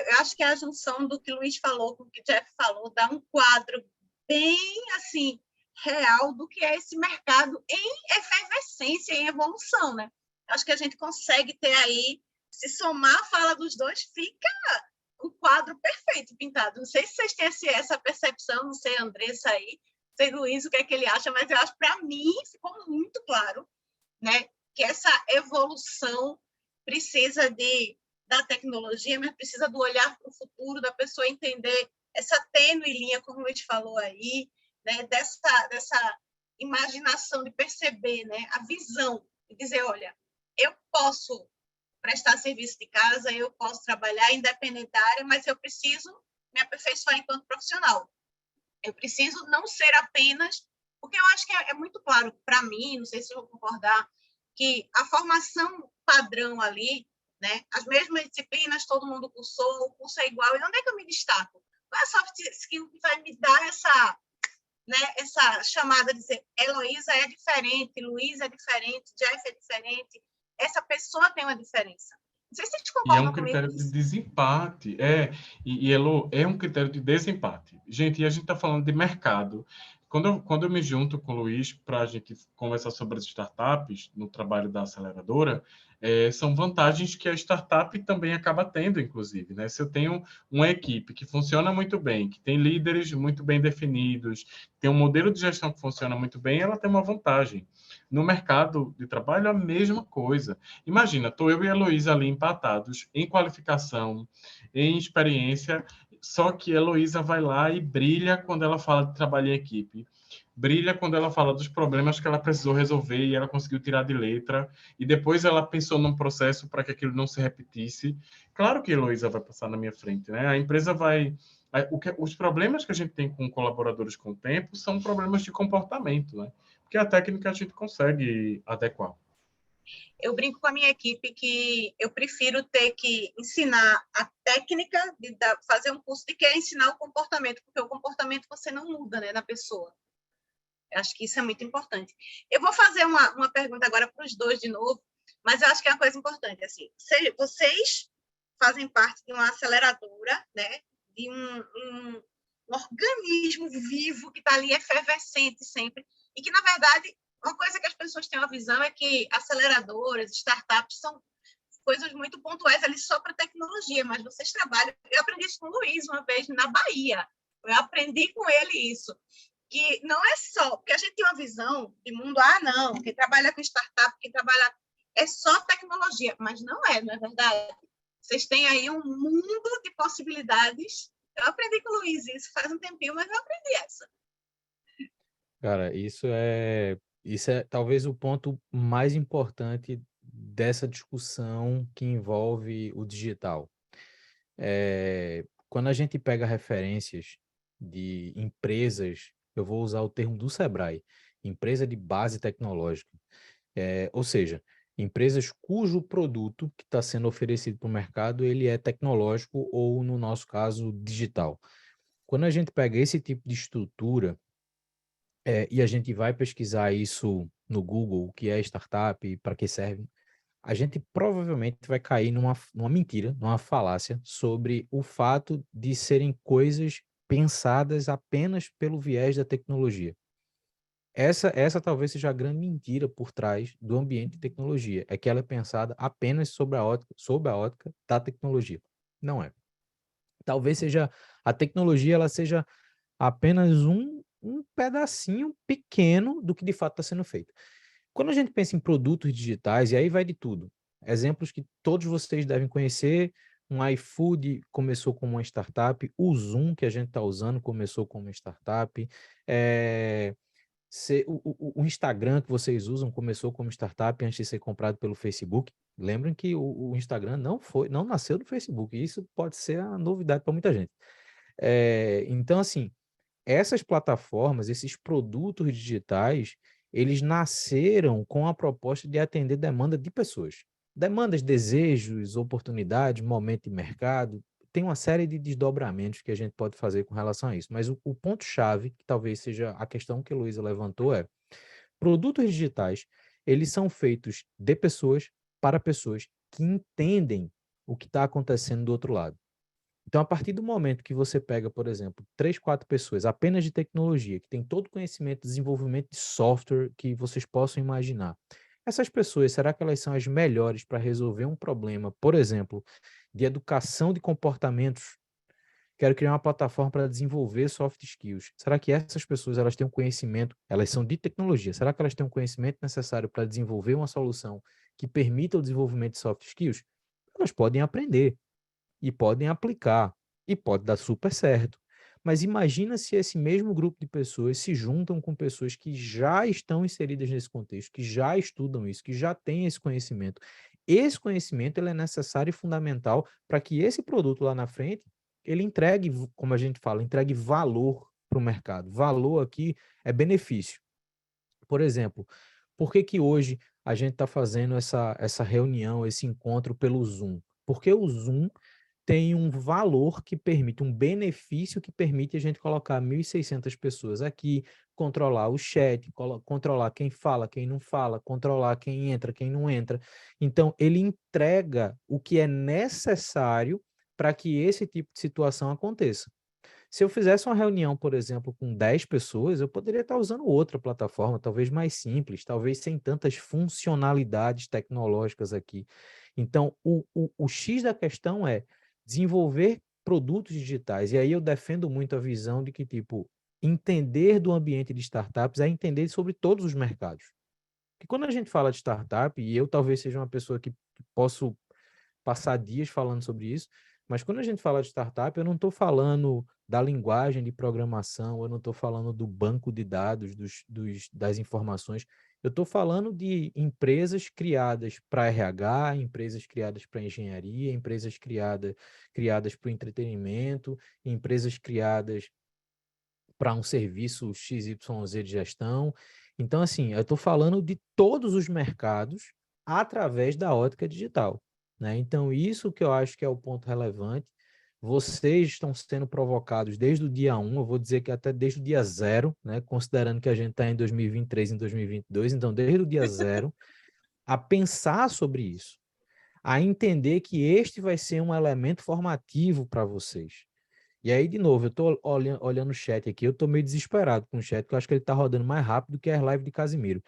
Eu acho que a junção do que o Luiz falou com o que o Jeff falou dá um quadro bem assim real do que é esse mercado em efervescência, em evolução, né? Acho que a gente consegue ter aí, se somar a fala dos dois, fica um quadro perfeito pintado. Não sei se vocês têm essa percepção, não sei, Andressa aí, não sei, Luiz, o que é que ele acha, mas eu acho, para mim, ficou muito claro, né, que essa evolução precisa da tecnologia, mas precisa do olhar para o futuro, da pessoa entender essa tênue linha, como o Luiz falou aí, né, dessa imaginação de perceber, né, a visão, de dizer, olha, eu posso prestar serviço de casa, eu posso trabalhar independente da área, mas eu preciso me aperfeiçoar enquanto profissional. Eu preciso não ser apenas... Porque eu acho que é muito claro para mim, não sei se eu vou concordar, que a formação padrão ali, né, as mesmas disciplinas, todo mundo cursou, o curso é igual, e onde é que eu me destaco? Qual é a soft skill que vai me dar essa chamada de dizer Heloísa é diferente, Luiz é diferente, Jeff é diferente, essa pessoa tem uma diferença. Não sei se vocês E é concordam um comigo critério de nisso. desempate. Elo, é um critério de desempate. Gente, e a gente está falando de mercado. Quando eu me junto com o Luiz para a gente conversar sobre as startups no trabalho da aceleradora, são vantagens que a startup também acaba tendo, inclusive, né? Se eu tenho uma equipe que funciona muito bem, que tem líderes muito bem definidos, tem um modelo de gestão que funciona muito bem, ela tem uma vantagem. No mercado de trabalho, a mesma coisa. Imagina, estou eu e a Heloísa ali empatados em qualificação, em experiência, só que a Heloísa vai lá e brilha quando ela fala de trabalho em equipe. Brilha quando ela fala dos problemas que ela precisou resolver e ela conseguiu tirar de letra, e depois ela pensou num processo para que aquilo não se repetisse. Claro que a Heloísa vai passar na minha frente, né? A empresa vai... Os problemas que a gente tem com colaboradores com o tempo são problemas de comportamento, né? Porque a técnica a gente consegue adequar. Eu brinco com a minha equipe que eu prefiro ter que ensinar a técnica de fazer um curso de que ensinar o comportamento, porque o comportamento você não muda, né, na pessoa. Eu acho que isso é muito importante. Eu vou fazer uma pergunta agora para os dois de novo, mas eu acho que é uma coisa importante. Assim, vocês fazem parte de uma aceleradora, né, de um organismo vivo que está ali efervescente sempre, e que, na verdade, uma coisa que as pessoas têm uma visão é que aceleradoras, startups são coisas muito pontuais ali só para tecnologia, mas vocês trabalham... Eu aprendi isso com o Luiz uma vez na Bahia. Eu aprendi com ele isso, que não é só... Porque a gente tem uma visão de mundo, não, quem trabalha com startup, quem trabalha... É só tecnologia, mas não é verdade. Vocês têm aí um mundo de possibilidades. Eu aprendi com o Luiz isso faz um tempinho, mas eu aprendi essa. Cara, isso é talvez o ponto mais importante dessa discussão que envolve o digital. Quando a gente pega referências de empresas, eu vou usar o termo do Sebrae, empresa de base tecnológica, ou seja, empresas cujo produto que está sendo oferecido para o mercado, ele é tecnológico ou, no nosso caso, digital. Quando a gente pega esse tipo de estrutura, e a gente vai pesquisar isso no Google, o que é startup, para que serve, a gente provavelmente vai cair numa mentira, numa falácia sobre o fato de serem coisas pensadas apenas pelo viés da tecnologia. Essa talvez seja a grande mentira por trás do ambiente de tecnologia, é que ela é pensada apenas sob a ótica da tecnologia. Não é. Talvez seja a tecnologia, ela seja apenas um pedacinho pequeno do que de fato está sendo feito. Quando a gente pensa em produtos digitais, e aí vai de tudo, exemplos que todos vocês devem conhecer, um iFood começou como uma startup, o Zoom que a gente está usando começou como uma startup, o Instagram que vocês usam começou como startup antes de ser comprado pelo Facebook. Lembrem que o Instagram não nasceu do Facebook, e isso pode ser a novidade para muita gente. Então, assim, essas plataformas, esses produtos digitais, eles nasceram com a proposta de atender demanda de pessoas. Demandas, desejos, oportunidades, momento de mercado. Tem uma série de desdobramentos que a gente pode fazer com relação a isso. Mas o ponto-chave, que talvez seja a questão que a Luísa levantou, é produtos digitais, eles são feitos de pessoas para pessoas que entendem o que está acontecendo do outro lado. Então, a partir do momento que você pega, por exemplo, 3, 4 pessoas apenas de tecnologia, que tem todo o conhecimento, desenvolvimento de software que vocês possam imaginar, essas pessoas, será que elas são as melhores para resolver um problema, por exemplo, de educação de comportamentos? Quero criar uma plataforma para desenvolver soft skills. Será que essas pessoas, elas têm um conhecimento, elas são de tecnologia, será que elas têm um conhecimento necessário para desenvolver uma solução que permita o desenvolvimento de soft skills? Elas podem aprender e podem aplicar, e pode dar super certo. Mas imagina se esse mesmo grupo de pessoas se juntam com pessoas que já estão inseridas nesse contexto, que já estudam isso, que já têm esse conhecimento. Esse conhecimento ele é necessário e fundamental para que esse produto lá na frente, ele entregue, como a gente fala, entregue valor para o mercado. Valor aqui é benefício. Por exemplo, por que que hoje a gente está fazendo essa reunião, esse encontro pelo Zoom? Porque o Zoom tem um valor que permite, um benefício que permite a gente colocar 1.600 pessoas aqui, controlar o chat, controlar quem fala, quem não fala, controlar quem entra, quem não entra. Então, ele entrega o que é necessário para que esse tipo de situação aconteça. Se eu fizesse uma reunião, por exemplo, com 10 pessoas, eu poderia estar usando outra plataforma, talvez mais simples, talvez sem tantas funcionalidades tecnológicas aqui. Então, o X da questão é desenvolver produtos digitais. E aí eu defendo muito a visão de que, tipo, entender do ambiente de startups é entender sobre todos os mercados. Porque quando a gente fala de startup, e eu talvez seja uma pessoa que posso passar dias falando sobre isso, mas quando a gente fala de startup, eu não estou falando da linguagem de programação, eu não estou falando do banco de dados, das informações, eu estou falando de empresas criadas para RH, empresas criadas para engenharia, empresas criadas para o entretenimento, empresas criadas para um serviço XYZ de gestão. Então, assim, eu estou falando de todos os mercados através da ótica digital, né? Então, isso que eu acho que é o ponto relevante. Vocês estão sendo provocados desde o dia 1, eu vou dizer que até desde o dia 0, né? Considerando que a gente está em 2023, em 2022, então desde o dia 0, a pensar sobre isso, a entender que este vai ser um elemento formativo para vocês. E aí, de novo, eu estou olhando o chat aqui, eu estou meio desesperado com o chat, porque eu acho que ele está rodando mais rápido que a live de Casimiro.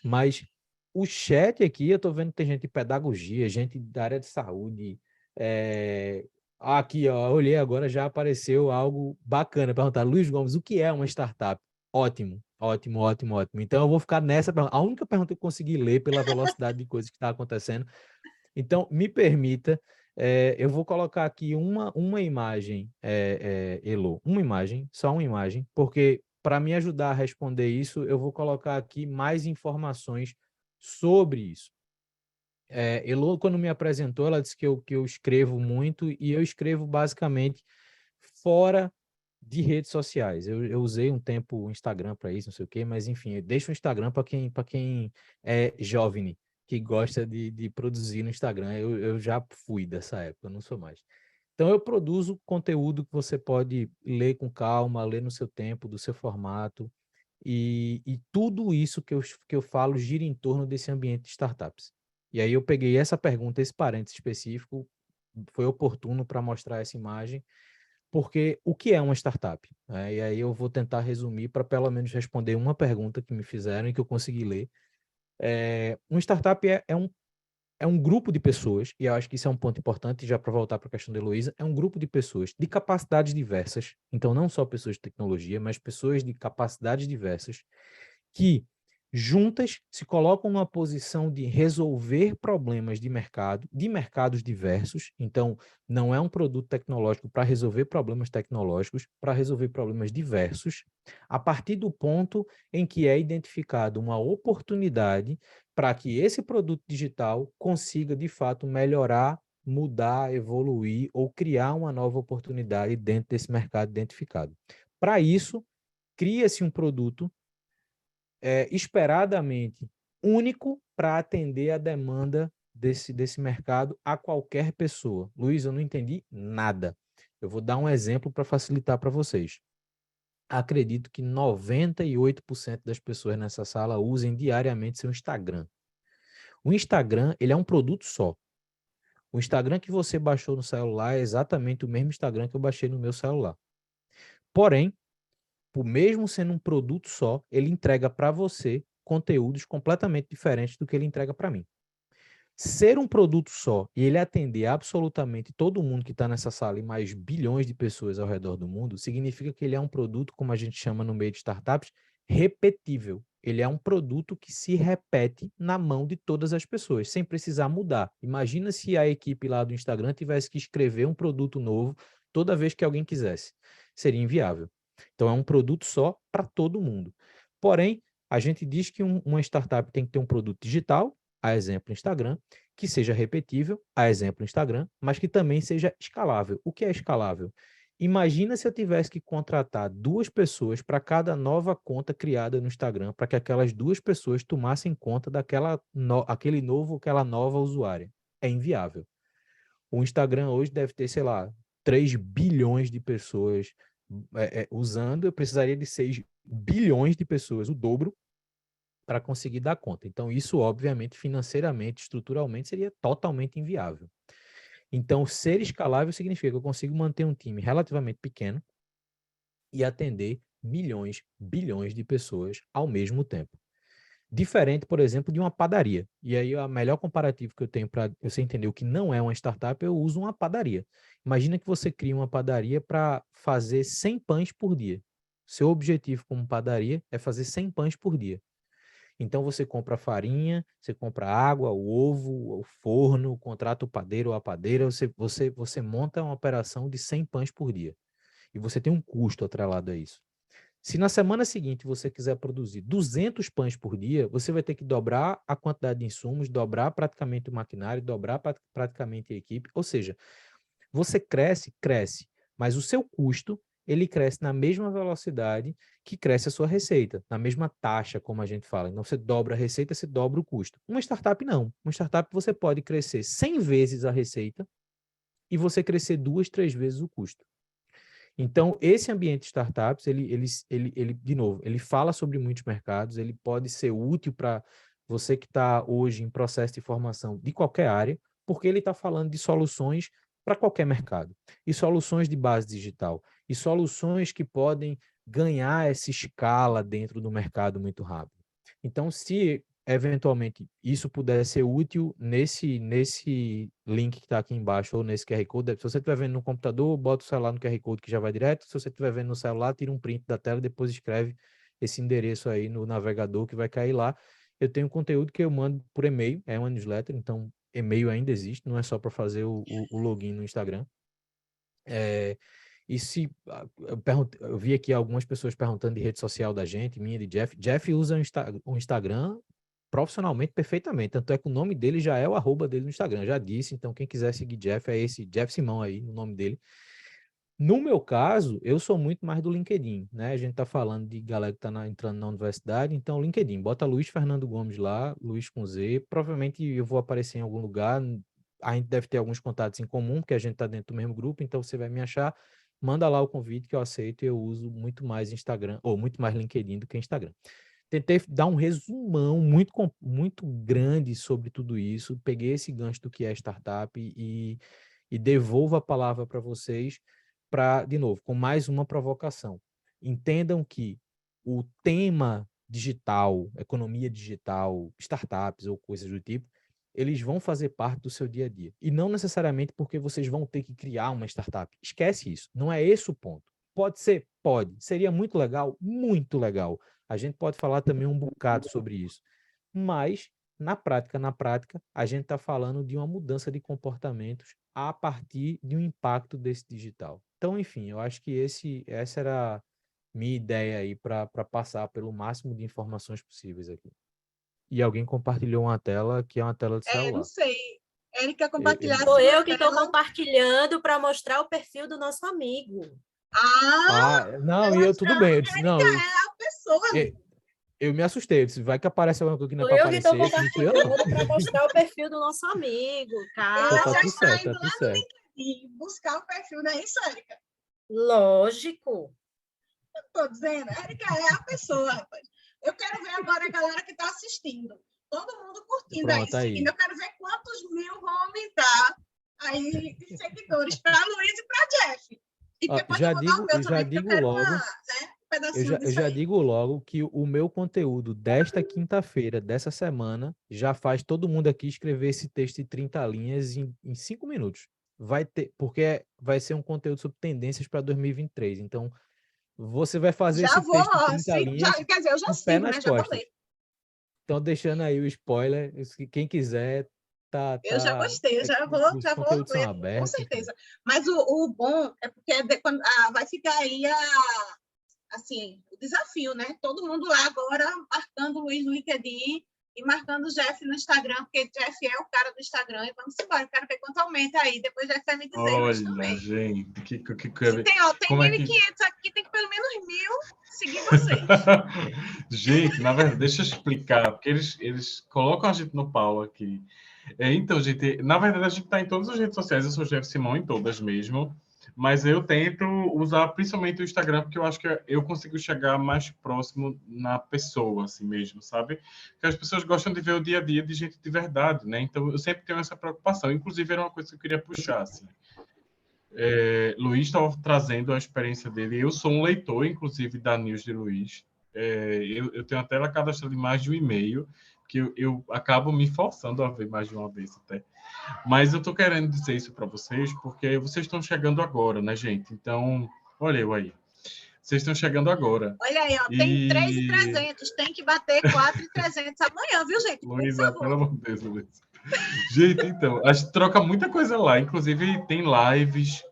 Mas o chat aqui, eu estou vendo que tem gente de pedagogia, gente da área de saúde. Aqui, ó, eu olhei agora, já apareceu algo bacana. Perguntar, Luiz Gomes, o que é uma startup? Ótimo, ótimo, ótimo, ótimo. Então, eu vou ficar nessa pergunta. A única pergunta que eu consegui ler pela velocidade de coisas que está acontecendo. Então, me permita, eu vou colocar aqui uma imagem, Elo, uma imagem, só uma imagem, porque para me ajudar a responder isso, eu vou colocar aqui mais informações sobre isso. Elo, quando me apresentou, ela disse que eu escrevo muito e eu escrevo basicamente fora de redes sociais. Eu usei um tempo o Instagram para isso, não sei o quê, mas enfim, deixa o Instagram para quem é jovem, que gosta de produzir no Instagram. Eu já fui dessa época, eu não sou mais. Então, eu produzo conteúdo que você pode ler com calma, ler no seu tempo, do seu formato, e tudo isso que eu falo gira em torno desse ambiente de startups. E aí eu peguei essa pergunta, esse parênteses específico, foi oportuno para mostrar essa imagem, Porque o que é uma startup? E aí eu vou tentar resumir para pelo menos responder uma pergunta que me fizeram e que eu consegui ler. Uma startup é um grupo de pessoas, e eu acho que isso é um ponto importante, já para voltar para a questão da Heloísa, é um grupo de pessoas de capacidades diversas, então não só pessoas de tecnologia, mas pessoas de capacidades diversas, que juntas se colocam numa posição de resolver problemas de mercado, de mercados diversos. Então, não é um produto tecnológico para resolver problemas tecnológicos, para resolver problemas diversos, a partir do ponto em que é identificado uma oportunidade para que esse produto digital consiga, de fato, melhorar, mudar, evoluir ou criar uma nova oportunidade dentro desse mercado identificado. Para isso, cria-se um produto esperadamente único para atender a demanda desse mercado a qualquer pessoa. Luiz, eu não entendi nada. Eu vou dar um exemplo para facilitar para vocês. Acredito que 98% das pessoas nessa sala usem diariamente seu Instagram. O Instagram, ele é um produto só. O Instagram que você baixou no celular é exatamente o mesmo Instagram que eu baixei no meu celular. Porém, por mesmo sendo um produto só, ele entrega para você conteúdos completamente diferentes do que ele entrega para mim. Ser um produto só e ele atender absolutamente todo mundo que está nessa sala e mais bilhões de pessoas ao redor do mundo, significa que ele é um produto, como a gente chama no meio de startups, repetível. Ele é um produto que se repete na mão de todas as pessoas, sem precisar mudar. Imagina se a equipe lá do Instagram tivesse que escrever um produto novo toda vez que alguém quisesse. Seria inviável. Então, é um produto só para todo mundo. Porém, a gente diz que uma startup tem que ter um produto digital, a exemplo Instagram, que seja repetível, a exemplo Instagram, mas que também seja escalável. O que é escalável? Imagina se eu tivesse que contratar 2 pessoas para cada nova conta criada no Instagram, para que aquelas 2 pessoas tomassem conta aquele novo, aquela nova usuária. É inviável. O Instagram hoje deve ter, sei lá, 3 bilhões de pessoas usando, eu precisaria de 6 bilhões de pessoas, o dobro, para conseguir dar conta. Então, isso, obviamente, financeiramente, estruturalmente, seria totalmente inviável. Então, ser escalável significa que eu consigo manter um time relativamente pequeno e atender milhões, bilhões de pessoas ao mesmo tempo. Diferente, por exemplo, de uma padaria. E aí, o melhor comparativo que eu tenho para você entender o que não é uma startup, eu uso uma padaria. Imagina que você cria uma padaria para fazer 100 pães por dia. Seu objetivo como padaria é fazer 100 pães por dia. Então, você compra a farinha, você compra a água, o ovo, o forno, contrata o padeiro ou a padeira, você monta uma operação de 100 pães por dia. E você tem um custo atrelado a isso. Se na semana seguinte você quiser produzir 200 pães por dia, você vai ter que dobrar a quantidade de insumos, dobrar praticamente o maquinário, dobrar praticamente a equipe. Ou seja, você cresce, mas o seu custo, ele cresce na mesma velocidade que cresce a sua receita, na mesma taxa, como a gente fala. Então, você dobra a receita, você dobra o custo. Uma startup, não. Uma startup, você pode crescer 100 vezes a receita e você crescer 2, 3 vezes o custo. Então, esse ambiente de startups, ele, de novo, ele fala sobre muitos mercados, ele pode ser útil para você que está hoje em processo de formação de qualquer área, porque ele está falando de soluções para qualquer mercado, e soluções de base digital, e soluções que podem ganhar essa escala dentro do mercado muito rápido. Então, se eventualmente isso puder ser útil nesse link que está aqui embaixo ou nesse QR Code, se você estiver vendo no computador, bota o celular no QR Code que já vai direto, se você estiver vendo no celular, tira um print da tela e depois escreve esse endereço aí no navegador que vai cair lá. Eu tenho conteúdo que eu mando por e-mail, é uma newsletter, então e-mail ainda existe, não é só para fazer o login no Instagram. E se eu vi aqui algumas pessoas perguntando de rede social da gente, minha de Jeff. Jeff usa o Instagram profissionalmente, perfeitamente. Tanto é que o nome dele já é o @, dele no Instagram. Já disse, então quem quiser seguir Jeff é esse Jeff Simão aí, o nome dele. No meu caso, eu sou muito mais do LinkedIn, né? A gente tá falando de galera que tá entrando na universidade, então LinkedIn, bota Luiz Fernando Gomes lá, Luiz com Z, provavelmente eu vou aparecer em algum lugar, a gente deve ter alguns contatos em comum, porque a gente tá dentro do mesmo grupo, então você vai me achar, manda lá o convite que eu aceito e eu uso muito mais Instagram, ou muito mais LinkedIn do que Instagram. Tentei dar um resumão muito grande sobre tudo isso, peguei esse gancho do que é startup e devolvo a palavra para vocês, de novo, com mais uma provocação. Entendam que o tema digital, economia digital, startups ou coisas do tipo, eles vão fazer parte do seu dia a dia. E não necessariamente porque vocês vão ter que criar uma startup. Esquece isso. Não é esse o ponto. Pode ser? Pode. Seria muito legal? Muito legal. A gente pode falar também um bocado sobre isso. Mas, na prática, a gente está falando de uma mudança de comportamentos a partir de um impacto desse digital. Então, enfim, eu acho que essa era a minha ideia aí para passar pelo máximo de informações possíveis aqui. E alguém compartilhou uma tela que é uma tela de Não celular. sei. Érica compartilhar Sou sua eu que estou tela. compartilhando para mostrar o perfil do nosso amigo. Não, e tudo bem. Eu disse, não, A pessoa. eu me assustei. Eu disse, vai que aparece alguma coisa que não é Sou para eu que estou aparecer. Não fui eu, não. compartilhando para mostrar o perfil do nosso amigo, Então, cara. tá já tudo está certo, indo tá tudo lá certo. E buscar o perfil, não é isso, Érica? Lógico. Estou dizendo, Érica é a pessoa, rapaz. Eu quero ver agora a galera que está assistindo. Todo mundo curtindo aí, Pronto, aí. seguindo. Eu quero ver quantos mil vão aumentar aí de seguidores para Luiz e para Jeff. E Ó, depois já eu vou dar o digo- meu eu já também, porque eu digo quero logo- um pedacinho Eu disso já aí. digo logo que o meu conteúdo desta quinta-feira, dessa semana, já faz todo mundo aqui escrever esse texto de 30 linhas em 5 minutos. Porque vai ser um conteúdo sobre tendências para 2023. Então, você vai fazer Já esse vou, texto de ó, 30 linhas quer dizer, eu já com o pé sigo, nas né? Já vou costas. ler. Então, deixando aí o spoiler, quem quiser, Eu já gostei, eu já vou os conteúdos são ler, com abertos. certeza. Mas o bom é porque vai ficar aí assim, o desafio, né? Todo mundo lá agora marcando o Luiz no LinkedIn e marcando o Jeff no Instagram, porque Jeff é o cara do Instagram, e vamos embora, eu quero ver quanto aumenta aí, depois Jeff vai me dizer, Luiz Olha, também. gente, Se tem como é 1.500 que... aqui, tem que pelo menos 1.000 seguir vocês. Gente, na verdade, deixa eu explicar, porque eles colocam a gente no pau aqui. Então, gente, na verdade, a gente está em todas as redes sociais, eu sou Jeff Simão em todas mesmo, mas eu tento usar principalmente o Instagram, porque eu acho que eu consigo chegar mais próximo na pessoa, assim mesmo, sabe? Porque as pessoas gostam de ver o dia a dia de gente de verdade, né? Então, eu sempre tenho essa preocupação. Inclusive, era uma coisa que eu queria puxar, assim. Luiz estava trazendo a experiência dele. Eu sou um leitor, inclusive, da news de Luiz. Eu tenho até ela cadastrada em mais de um e-mail, que eu acabo me forçando a ver mais de uma vez até. Mas eu estou querendo dizer isso para vocês, porque vocês estão chegando agora, né, gente? Então, olha eu aí. Vocês estão chegando agora. Olha aí, ó, tem 3.300, tem que bater 4.300 amanhã, viu, gente? Por Luísa, favor. pelo amor de Deus, Luísa. Gente, então, a gente troca muita coisa lá. Inclusive, tem lives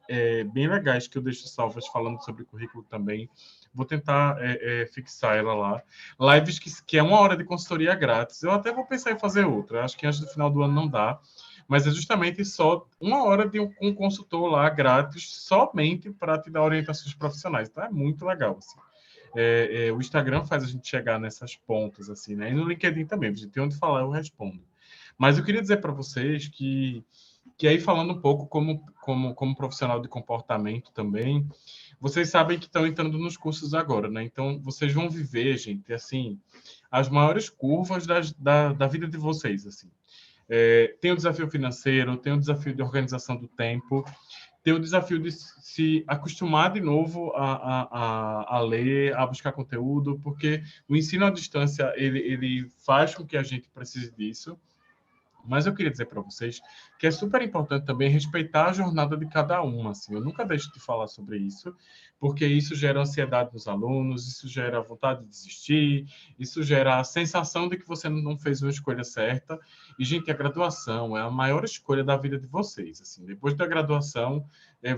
bem legais que eu deixo salvas falando sobre currículo também. Vou tentar fixar ela lá. Lives que é 1 hora de consultoria grátis. Eu até vou pensar em fazer outra. Acho que antes do final do ano não dá. Mas é justamente só 1 hora de um consultor lá grátis, somente para te dar orientações profissionais. Então, é muito legal, assim. O Instagram faz a gente chegar nessas pontas, assim, né? E no LinkedIn também. A gente tem onde falar, eu respondo. Mas eu queria dizer para vocês que aí falando um pouco como profissional de comportamento também, vocês sabem que estão entrando nos cursos agora, né? Então, vocês vão viver, gente, assim, as maiores curvas da vida de vocês, assim. Tem o desafio financeiro, tem o desafio de organização do tempo, tem o desafio de se acostumar de novo a ler, a buscar conteúdo, porque o ensino à distância, ele faz com que a gente precise disso. Mas eu queria dizer para vocês que é super importante também respeitar a jornada de cada um. Assim. Eu nunca deixo de falar sobre isso, porque isso gera ansiedade nos alunos, isso gera vontade de desistir, isso gera a sensação de que você não fez uma escolha certa. E, gente, a graduação é a maior escolha da vida de vocês. Assim. Depois da graduação,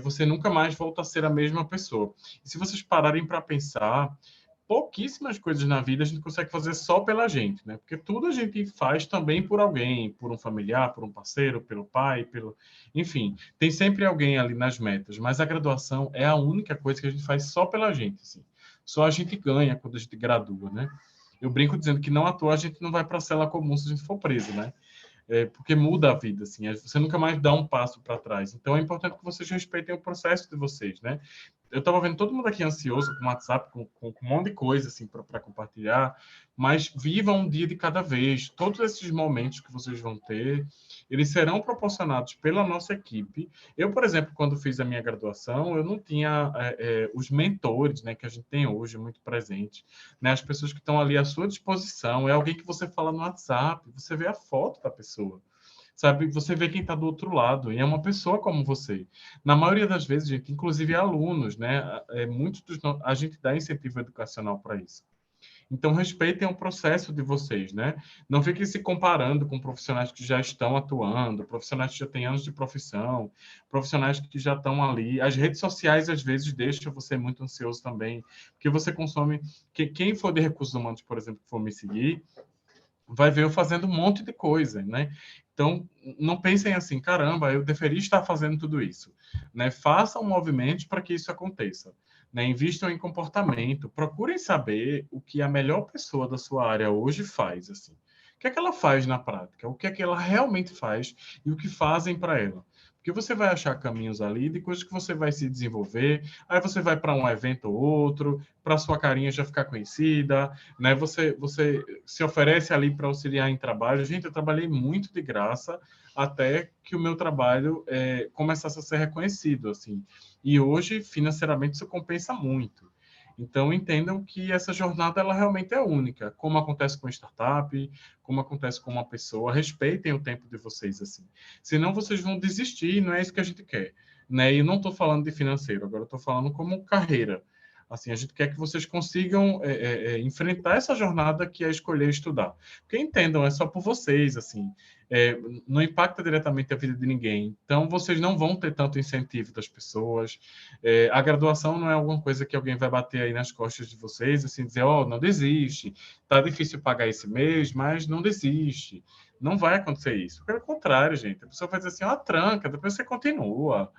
você nunca mais volta a ser a mesma pessoa. E se vocês pararem para pensar, pouquíssimas coisas na vida a gente consegue fazer só pela gente, né? Porque tudo a gente faz também por alguém, por um familiar, por um parceiro, pelo pai, enfim, tem sempre alguém ali nas metas, mas a graduação é a única coisa que a gente faz só pela gente, assim. Só a gente ganha quando a gente gradua, né? Eu brinco dizendo que não à toa a gente não vai para a cela comum se a gente for preso, né? Porque muda a vida, assim, você nunca mais dá um passo para trás. Então, é importante que vocês respeitem o processo de vocês, né? eu estava vendo todo mundo aqui ansioso com o WhatsApp, com um monte de coisa assim para compartilhar, mas vivam um dia de cada vez. Todos esses momentos que vocês vão ter, eles serão proporcionados pela nossa equipe. Eu, por exemplo, quando fiz a minha graduação, eu não tinha os mentores, né, que a gente tem hoje muito presente, né, as pessoas que estão ali à sua disposição. É alguém que você fala no WhatsApp, você vê a foto da pessoa. Sabe, você vê quem está do outro lado, e é uma pessoa como você. Na maioria das vezes, gente, inclusive alunos, né? A gente dá incentivo educacional para isso. Então, respeitem o processo de vocês, né? Não fiquem se comparando com profissionais que já estão atuando, profissionais que já têm anos de profissão, profissionais que já estão ali. As redes sociais, às vezes, deixam você muito ansioso também, porque você consome... Quem for de recursos humanos, por exemplo, que for me seguir, vai ver eu fazendo um monte de coisa, né? Então, não pensem assim, caramba, eu deveria estar fazendo tudo isso, né? Façam movimentos para que isso aconteça, né? Invistam em comportamento, procurem saber o que a melhor pessoa da sua área hoje faz, assim. O que é que ela faz na prática? O que é que ela realmente faz e o que fazem para ela? Porque você vai achar caminhos ali de coisas que você vai se desenvolver, aí você vai para um evento ou outro, para sua carinha já ficar conhecida, né? Você se oferece ali para auxiliar em trabalho. Gente, eu trabalhei muito de graça até que o meu trabalho começasse a ser reconhecido, assim. E hoje, financeiramente, isso compensa muito. Então, entendam que essa jornada ela realmente é única, como acontece com startup, como acontece com uma pessoa. Respeitem o tempo de vocês, assim. Senão, vocês vão desistir, não é isso que a gente quer, né? E eu não estou falando de financeiro, agora eu estou falando como carreira. Assim, a gente quer que vocês consigam enfrentar essa jornada que é escolher estudar. Porque entendam, é só por vocês, assim. Não impacta diretamente a vida de ninguém. Então, vocês não vão ter tanto incentivo das pessoas. A graduação não é alguma coisa que alguém vai bater aí nas costas de vocês, assim, dizer, não desiste, tá difícil pagar esse mês, mas não desiste. Não vai acontecer isso. Pelo contrário, gente, a pessoa vai dizer assim, tranca, depois você continua.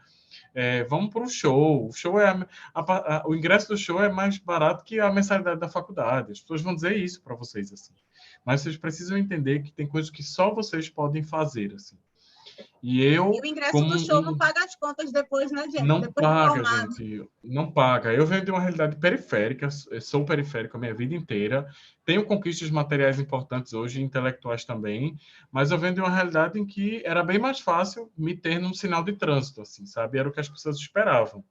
Vamos para o show. O show o ingresso do show é mais barato que a mensalidade da faculdade. As pessoas vão dizer isso para vocês, assim. Mas vocês precisam entender que tem coisas que só vocês podem fazer, assim. E o ingresso do show não paga as contas depois, né, gente? Não depois paga, gente. Não paga. Eu venho de uma realidade periférica, sou periférico a minha vida inteira. Tenho conquistas materiais importantes hoje, intelectuais também, mas eu venho de uma realidade em que era bem mais fácil me ter num sinal de trânsito, assim, sabe? Era o que as pessoas esperavam,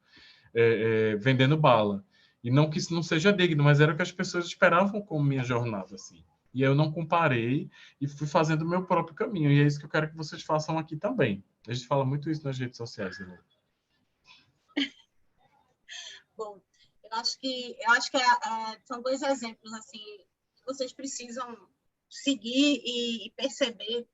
vendendo bala. E não que isso não seja digno, mas era o que as pessoas esperavam como minha jornada, assim. E eu não comparei e fui fazendo o meu próprio caminho. E é isso que eu quero que vocês façam aqui também. A gente fala muito isso nas redes sociais, né? Bom, eu acho que são dois exemplos assim que vocês precisam seguir e perceber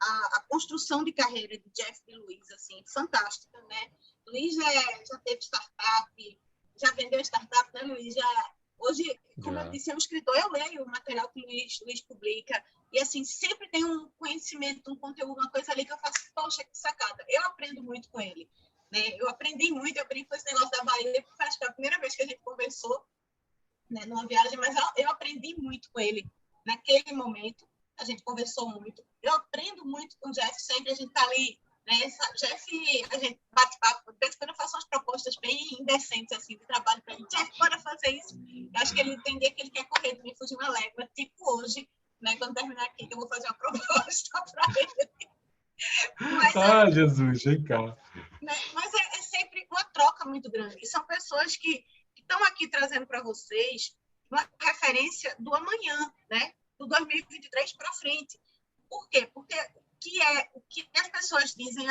a construção de carreira de Jeff e Luiz, assim, fantástica, né? Luiz já teve startup, já vendeu startup, né, Luiz? Hoje, como eu disse, é um escritor, eu leio o material que o Luiz publica, e assim, sempre tem um conhecimento, um conteúdo, uma coisa ali que eu faço, poxa, que sacada. Eu aprendo muito com ele, né? Eu aprendi muito, eu brinco com esse negócio da Bahia, porque acho que é a primeira vez que a gente conversou, né, numa viagem, mas eu aprendi muito com ele naquele momento. A gente conversou muito. Eu aprendo muito com o Jeff, sempre a gente está ali, né? Jeff, a gente bate papo, de vez em quando eu faço umas propostas bem indecentes, assim, de trabalho para ele. Jeff, bora fazer isso. Eu acho que ele entendia que ele quer correr, me fugir uma légua, tipo hoje, né? Quando terminar aqui, que eu vou fazer uma proposta para ele. Mas, Jesus, vem cá. Mas é sempre uma troca muito grande. E são pessoas que estão aqui trazendo para vocês uma referência do amanhã, né? Do 2023 para frente. Por quê? Porque o que as pessoas dizem,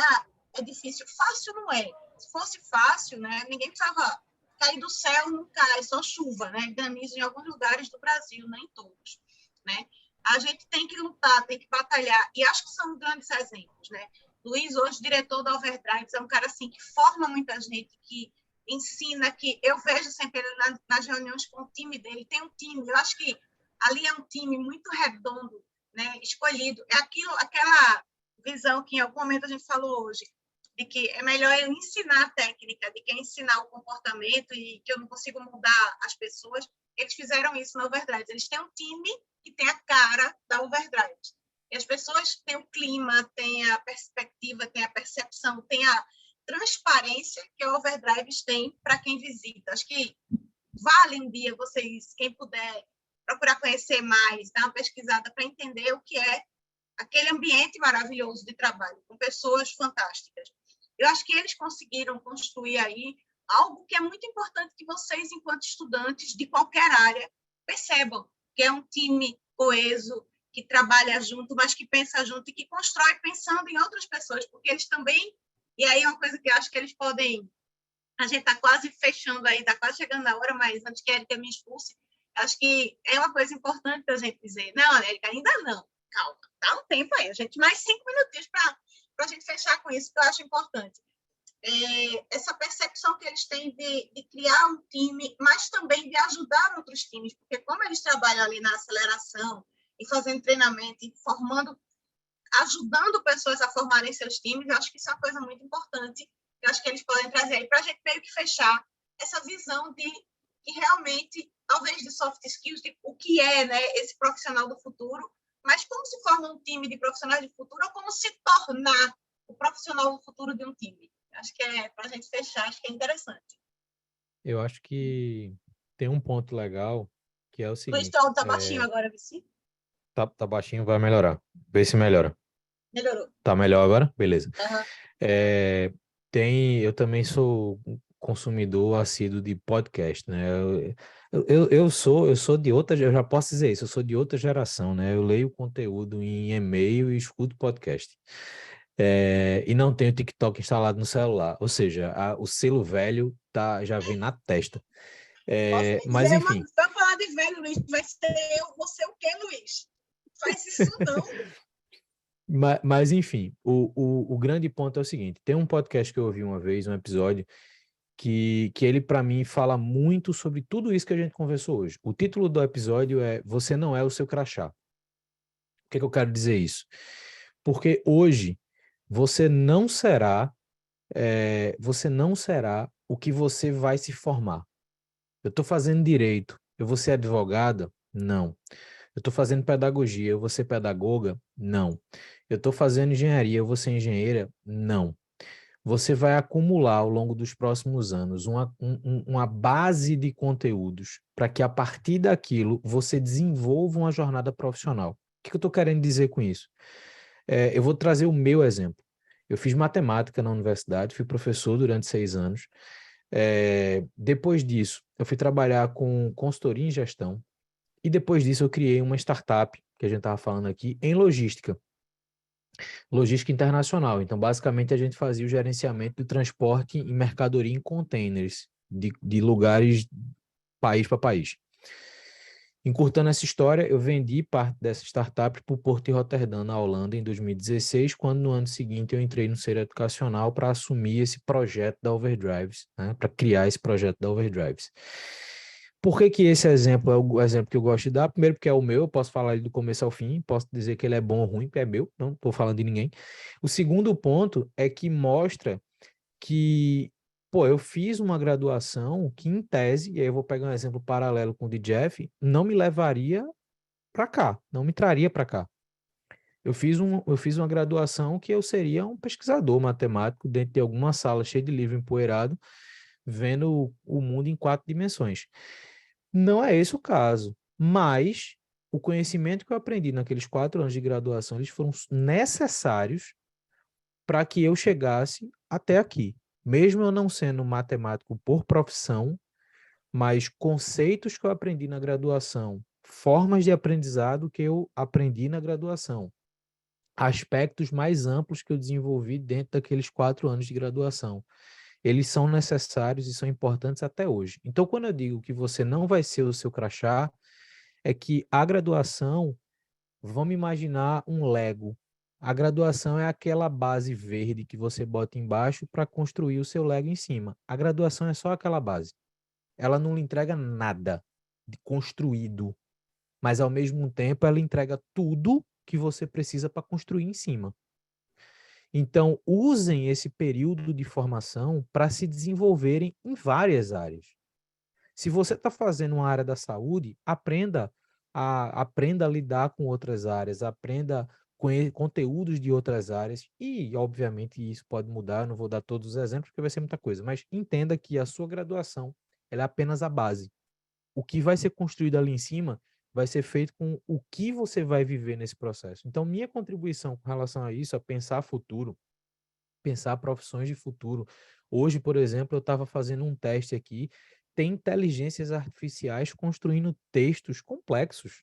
é difícil. Fácil não é. Se fosse fácil, né, ninguém precisava cair do céu, não cai, só chuva, né? Granizo em alguns lugares do Brasil, nem todos, né? A gente tem que lutar, tem que batalhar. E acho que são grandes exemplos, né? Luiz, hoje, diretor da Overdrive, é um cara assim, que forma muita gente, que ensina, que eu vejo sempre ele nas reuniões com o time dele. Tem um time, eu acho que ali é um time muito redondo, né, escolhido. É aquela visão que em algum momento a gente falou hoje, de que é melhor eu ensinar a técnica, de que ensinar o comportamento e que eu não consigo mudar as pessoas. Eles fizeram isso na Overdrive. Eles têm um time que tem a cara da Overdrive. E as pessoas têm o clima, têm a perspectiva, têm a percepção, têm transparência que a Overdrives tem para quem visita. Acho que vale um dia vocês, quem puder, procurar conhecer mais, dar uma pesquisada para entender o que é aquele ambiente maravilhoso de trabalho, com pessoas fantásticas. Eu acho que eles conseguiram construir aí algo que é muito importante que vocês, enquanto estudantes de qualquer área, percebam, que é um time coeso, que trabalha junto, mas que pensa junto e que constrói pensando em outras pessoas, porque eles também, e aí é uma coisa que eu acho que eles podem, a gente está quase fechando aí, está quase chegando na hora, mas antes que a Erika me expulse, acho que é uma coisa importante para a gente dizer, não, Erika, ainda não, calma, dá um tempo aí, a gente mais 5 minutinhos para a gente fechar com isso, que eu acho importante. Essa percepção que eles têm de criar um time, mas também de ajudar outros times, porque como eles trabalham ali na aceleração e fazendo treinamento e formando, ajudando pessoas a formarem seus times, eu acho que isso é uma coisa muito importante, que eu acho que eles podem trazer aí para a gente meio que fechar essa visão de que realmente, talvez de soft skills, de o que é, né, esse profissional do futuro, mas como se forma um time de profissionais do futuro ou como se tornar o profissional do futuro de um time. Acho que para a gente fechar, acho que é interessante. Eu acho que tem um ponto legal, que é o Luiz, seguinte, teu áudio tá baixinho agora, Vici? tá baixinho, vai melhorar. Vê se melhora. Melhorou. Tá melhor agora? Beleza. Uhum. Eu também sou consumidor assíduo de podcast, né? Eu sou de outra, eu já posso dizer isso, eu sou de outra geração, né? Eu leio conteúdo em e-mail e escuto podcast. E não tenho TikTok instalado no celular, ou seja, o selo velho já vem na testa. Posso me Mas dizer, enfim. vai falar de velho, Luiz, vai ser você o quê, Luiz? Faz isso não. Mas enfim, o grande ponto é o seguinte, tem um podcast que eu ouvi uma vez, um episódio, que ele, para mim, fala muito sobre tudo isso que a gente conversou hoje. O título do episódio é Você Não É o Seu Crachá. O que eu quero dizer isso? Porque hoje você não será o que você vai se formar. Eu estou fazendo direito, eu vou ser advogada? Não. Eu estou fazendo pedagogia, eu vou ser pedagoga? Não. Eu estou fazendo engenharia, eu vou ser engenheira? Não. Você vai acumular ao longo dos próximos anos uma base de conteúdos para que a partir daquilo você desenvolva uma jornada profissional. O que eu estou querendo dizer com isso? Eu vou trazer o meu exemplo. Eu fiz matemática na universidade, fui professor durante 6 anos. Depois disso, eu fui trabalhar com consultoria em gestão e depois disso eu criei uma startup, que a gente estava falando aqui, em logística internacional. Então, basicamente, a gente fazia o gerenciamento do transporte e mercadoria em containers, de lugares, país para país. Encurtando essa história, eu vendi parte dessa startup para o Porto de Roterdã, na Holanda, em 2016, quando no ano seguinte eu entrei no Ser Educacional para assumir esse projeto da Overdrives, né, para criar esse projeto da Overdrives. Por que esse exemplo é o exemplo que eu gosto de dar? Primeiro, porque é o meu, eu posso falar ele do começo ao fim, posso dizer que ele é bom ou ruim, porque é meu, não estou falando de ninguém. O segundo ponto é que mostra que, eu fiz uma graduação que, em tese, e aí eu vou pegar um exemplo paralelo com o de Jeff, não me levaria para cá, não me traria para cá. Eu fiz uma graduação que eu seria um pesquisador matemático dentro de alguma sala cheia de livro empoeirado, vendo o mundo em 4 dimensões. Não é esse o caso, mas o conhecimento que eu aprendi naqueles 4 anos de graduação, eles foram necessários para que eu chegasse até aqui. Mesmo eu não sendo matemático por profissão, mas conceitos que eu aprendi na graduação, formas de aprendizado que eu aprendi na graduação, aspectos mais amplos que eu desenvolvi dentro daqueles 4 anos de graduação. Eles são necessários e são importantes até hoje. Então, quando eu digo que você não vai ser o seu crachá, é que a graduação, vamos imaginar um Lego. A graduação é aquela base verde que você bota embaixo para construir o seu Lego em cima. A graduação é só aquela base. Ela não lhe entrega nada de construído, mas ao mesmo tempo ela entrega tudo que você precisa para construir em cima. Então, usem esse período de formação para se desenvolverem em várias áreas. Se você está fazendo uma área da saúde, aprenda a lidar com outras áreas, aprenda conteúdos de outras áreas, e, obviamente, isso pode mudar, eu não vou dar todos os exemplos, porque vai ser muita coisa, mas entenda que a sua graduação ela é apenas a base. O que vai ser construído ali em cima vai ser feito com o que você vai viver nesse processo. Então, minha contribuição com relação a isso, a pensar futuro, pensar profissões de futuro. Hoje, por exemplo, eu estava fazendo um teste aqui, tem inteligências artificiais construindo textos complexos.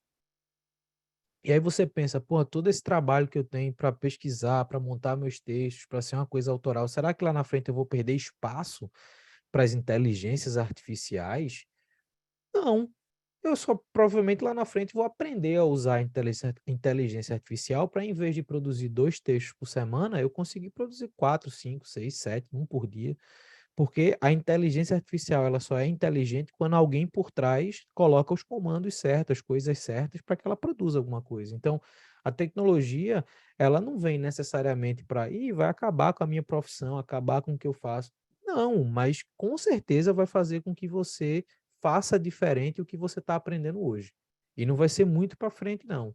E aí você pensa, pô, todo esse trabalho que eu tenho para pesquisar, para montar meus textos, para ser uma coisa autoral, será que lá na frente eu vou perder espaço para as inteligências artificiais? Não. Eu só provavelmente lá na frente vou aprender a usar a inteligência artificial para, em vez de produzir 2 textos por semana, eu conseguir produzir 4, 5, 6, 7, um por dia. Porque a inteligência artificial ela só é inteligente quando alguém por trás coloca os comandos certos, as coisas certas para que ela produza alguma coisa. Então, a tecnologia, ela não vem necessariamente para, vai acabar com a minha profissão, acabar com o que eu faço. Não, mas com certeza vai fazer com que você faça diferente o que você está aprendendo hoje. E não vai ser muito para frente, não.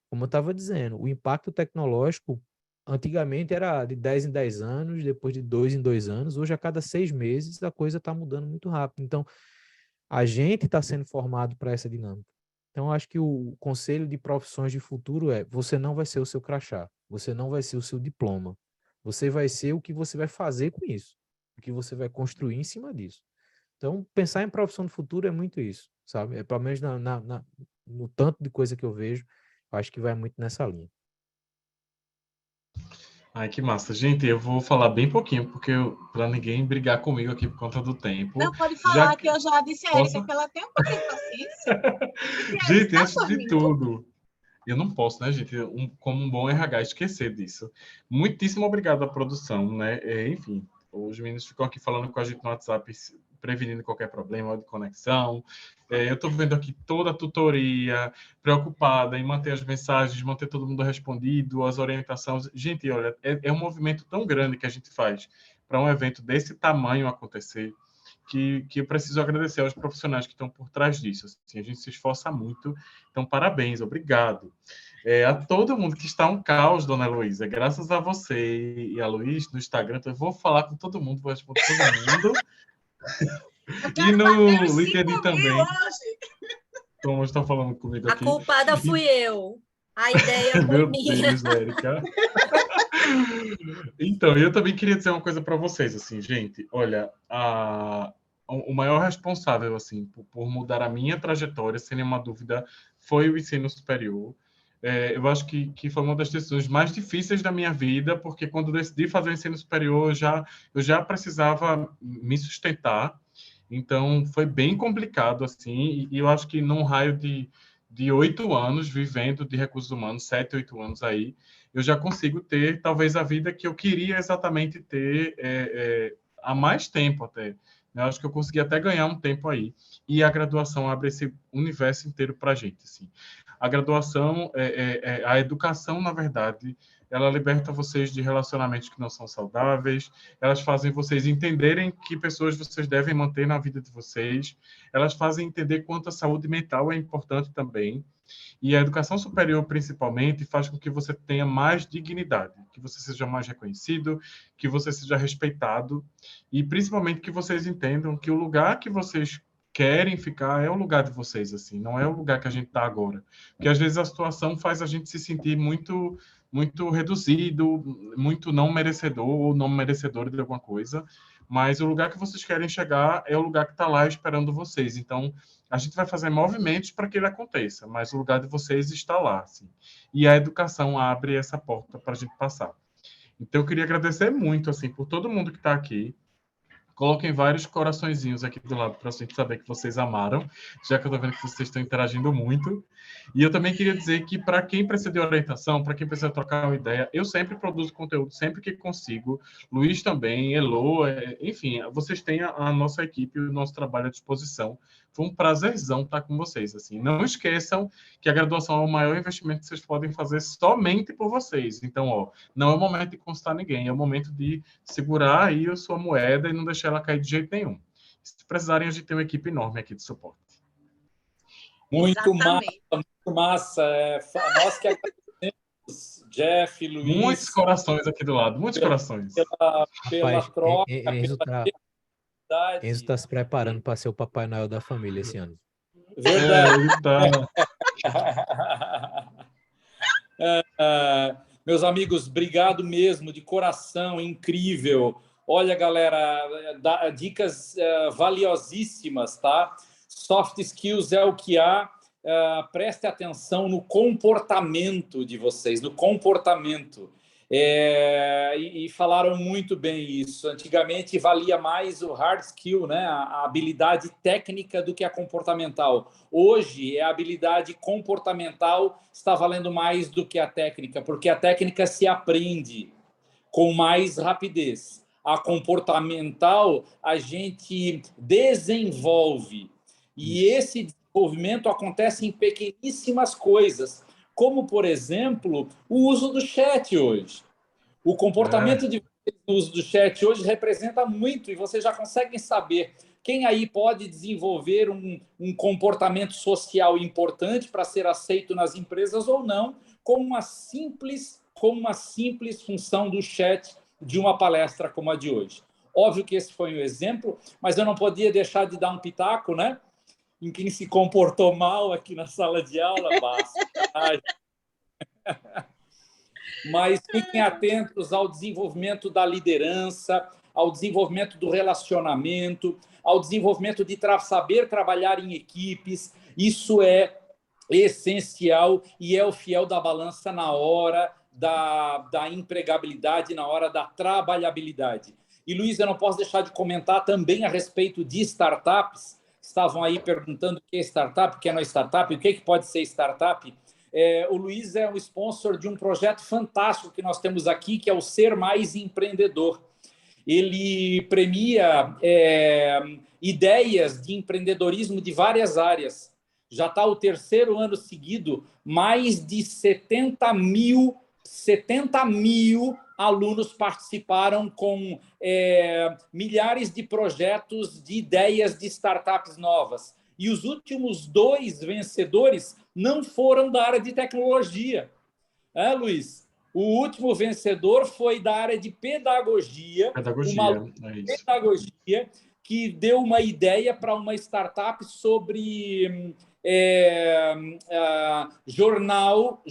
Como eu estava dizendo, o impacto tecnológico antigamente era de 10 em 10 anos, depois de 2 em 2 anos. Hoje, a cada 6 meses, a coisa está mudando muito rápido. Então, a gente está sendo formado para essa dinâmica. Então, eu acho que o conselho de profissões de futuro é: você não vai ser o seu crachá, você não vai ser o seu diploma, você vai ser o que você vai fazer com isso, o que você vai construir em cima disso. Então, pensar em profissão do futuro é muito isso, sabe? É pelo menos no tanto de coisa que eu vejo, eu acho que vai muito nessa linha. Ai, que massa. Gente, eu vou falar bem pouquinho, porque para ninguém brigar comigo aqui por conta do tempo. Não, pode falar que eu já disse a Erika que ela tem um pouquinho de paciência. Gente, antes de tudo, eu não posso, né, gente, como um bom RH, esquecer disso. Muitíssimo obrigado à produção, né? Enfim, os meninos ficam aqui falando com a gente no WhatsApp, prevenindo qualquer problema de conexão. Eu estou vendo aqui toda a tutoria, preocupada em manter as mensagens, manter todo mundo respondido, as orientações. Gente, olha, é um movimento tão grande que a gente faz para um evento desse tamanho acontecer, que eu preciso agradecer aos profissionais que estão por trás disso. Assim, a gente se esforça muito. Então, parabéns, obrigado. A todo mundo que está um caos, dona Heloísa, graças a você e a Luiz no Instagram, então eu vou falar com todo mundo, vou responder todo mundo. E no LinkedIn também. Hoje. Como estão falando comigo aqui. A culpada fui eu. A ideia foi Meu minha. Deus, Érica. Então, eu também queria dizer uma coisa para vocês, assim, gente, olha, o maior responsável, assim, por mudar a minha trajetória, sem nenhuma dúvida, foi o ensino superior. Eu acho que foi uma das decisões mais difíceis da minha vida, porque quando eu decidi fazer o ensino superior, eu já precisava me sustentar, então foi bem complicado, assim, e eu acho que num raio de 8 anos, vivendo de recursos humanos, 7, 8 anos aí, eu já consigo ter, talvez, a vida que eu queria exatamente ter há mais tempo até. Eu acho que eu consegui até ganhar um tempo aí. E a graduação abre esse universo inteiro para a gente. Assim. A graduação, a educação, na verdade, ela liberta vocês de relacionamentos que não são saudáveis, elas fazem vocês entenderem que pessoas vocês devem manter na vida de vocês, elas fazem entender quanto a saúde mental é importante também, e a educação superior, principalmente, faz com que você tenha mais dignidade, que você seja mais reconhecido, que você seja respeitado, e principalmente que vocês entendam que o lugar que vocês querem ficar é o lugar de vocês, assim, não é o lugar que a gente está agora. Porque, às vezes, a situação faz a gente se sentir muito reduzido, muito não merecedor ou não merecedor de alguma coisa, mas o lugar que vocês querem chegar é o lugar que está lá esperando vocês. Então, a gente vai fazer movimentos para que ele aconteça, mas o lugar de vocês está lá. Assim. E a educação abre essa porta para a gente passar. Então, eu queria agradecer muito assim, por todo mundo que está aqui. Coloquem vários coraçõezinhos aqui do lado para a gente saber que vocês amaram, já que eu estou vendo que vocês estão interagindo muito. E eu também queria dizer que para quem precisa de orientação, para quem precisa trocar uma ideia, eu sempre produzo conteúdo, sempre que consigo. Luiz também, Elo, enfim, vocês têm a nossa equipe e o nosso trabalho à disposição. Foi um prazerzão estar com vocês. Assim. Não esqueçam que a graduação é o maior investimento que vocês podem fazer somente por vocês. Então, não é o momento de constar ninguém, é o momento de segurar aí a sua moeda e não deixar ela cair de jeito nenhum. Se precisarem, a gente tem uma equipe enorme aqui de suporte. Muito massa, muito massa. Nós que agradecemos Jeff, Luiz. Muitos corações aqui do lado, muitos corações. Pela Rapaz, troca, Enzo pela tá, atividade. Enzo tá se preparando para ser o Papai Noel da família esse ano. Verdade. Ele tá... Meus amigos, obrigado mesmo, de coração, incrível. Olha, galera, dicas valiosíssimas, tá? Soft skills é o que há. Preste atenção no comportamento de vocês, no comportamento. E falaram muito bem isso. Antigamente valia mais o hard skill, né? A habilidade técnica do que a comportamental. Hoje a habilidade comportamental está valendo mais do que a técnica, porque a técnica se aprende com mais rapidez. A comportamental a gente desenvolve. E esse desenvolvimento acontece em pequeníssimas coisas, como, por exemplo, o uso do chat hoje. O comportamento de vocês no uso do chat hoje representa muito, e vocês já conseguem saber quem aí pode desenvolver um comportamento social importante para ser aceito nas empresas ou não, com uma simples função do chat de uma palestra como a de hoje. Óbvio que esse foi um exemplo, mas eu não podia deixar de dar um pitaco, né? Em quem se comportou mal aqui na sala de aula, mas fiquem atentos ao desenvolvimento da liderança, ao desenvolvimento do relacionamento, ao desenvolvimento de saber trabalhar em equipes. Isso é essencial e é o fiel da balança na hora da empregabilidade, na hora da trabalhabilidade. E, Luiz, eu não posso deixar de comentar também a respeito de startups. Estavam aí perguntando o que é startup, o que não é startup, o que pode ser startup. O Luiz é um sponsor de um projeto fantástico que nós temos aqui, que é o Ser Mais Empreendedor. Ele premia ideias de empreendedorismo de várias áreas. Já está o 3º ano seguido, mais de 70 mil alunos participaram com milhares de projetos de ideias de startups novas. E os últimos 2 vencedores não foram da área de tecnologia. Luiz? O último vencedor foi da área de pedagogia. Pedagogia, que deu uma ideia para uma startup sobre jornal